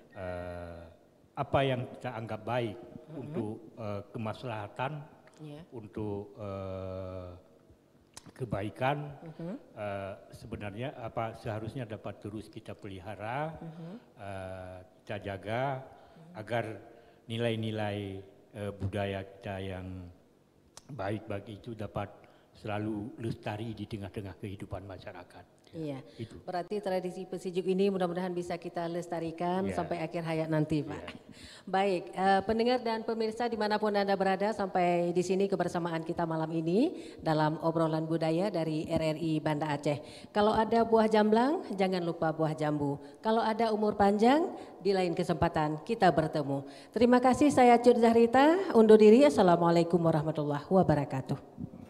Speaker 3: apa yang kita anggap baik untuk kemaslahatan,
Speaker 1: Iya.
Speaker 3: untuk kebaikan, sebenarnya seharusnya dapat terus kita pelihara, kita jaga agar nilai-nilai budaya kita yang baik bagi itu dapat selalu lestari di tengah-tengah kehidupan masyarakat.
Speaker 1: Iya,
Speaker 3: Itu.
Speaker 1: berarti tradisi pesijuk ini mudah-mudahan bisa kita lestarikan
Speaker 3: Ya.
Speaker 1: sampai akhir hayat nanti, Pak.
Speaker 3: Ya.
Speaker 1: Baik, pendengar dan pemirsa dimanapun Anda berada, sampai di sini kebersamaan kita malam ini dalam obrolan budaya dari RRI Banda Aceh. Kalau ada buah jamblang, jangan lupa buah jambu. Kalau ada umur panjang, di lain kesempatan kita bertemu. Terima kasih, saya Cut Zahrita, undur diri. Assalamualaikum warahmatullahi wabarakatuh.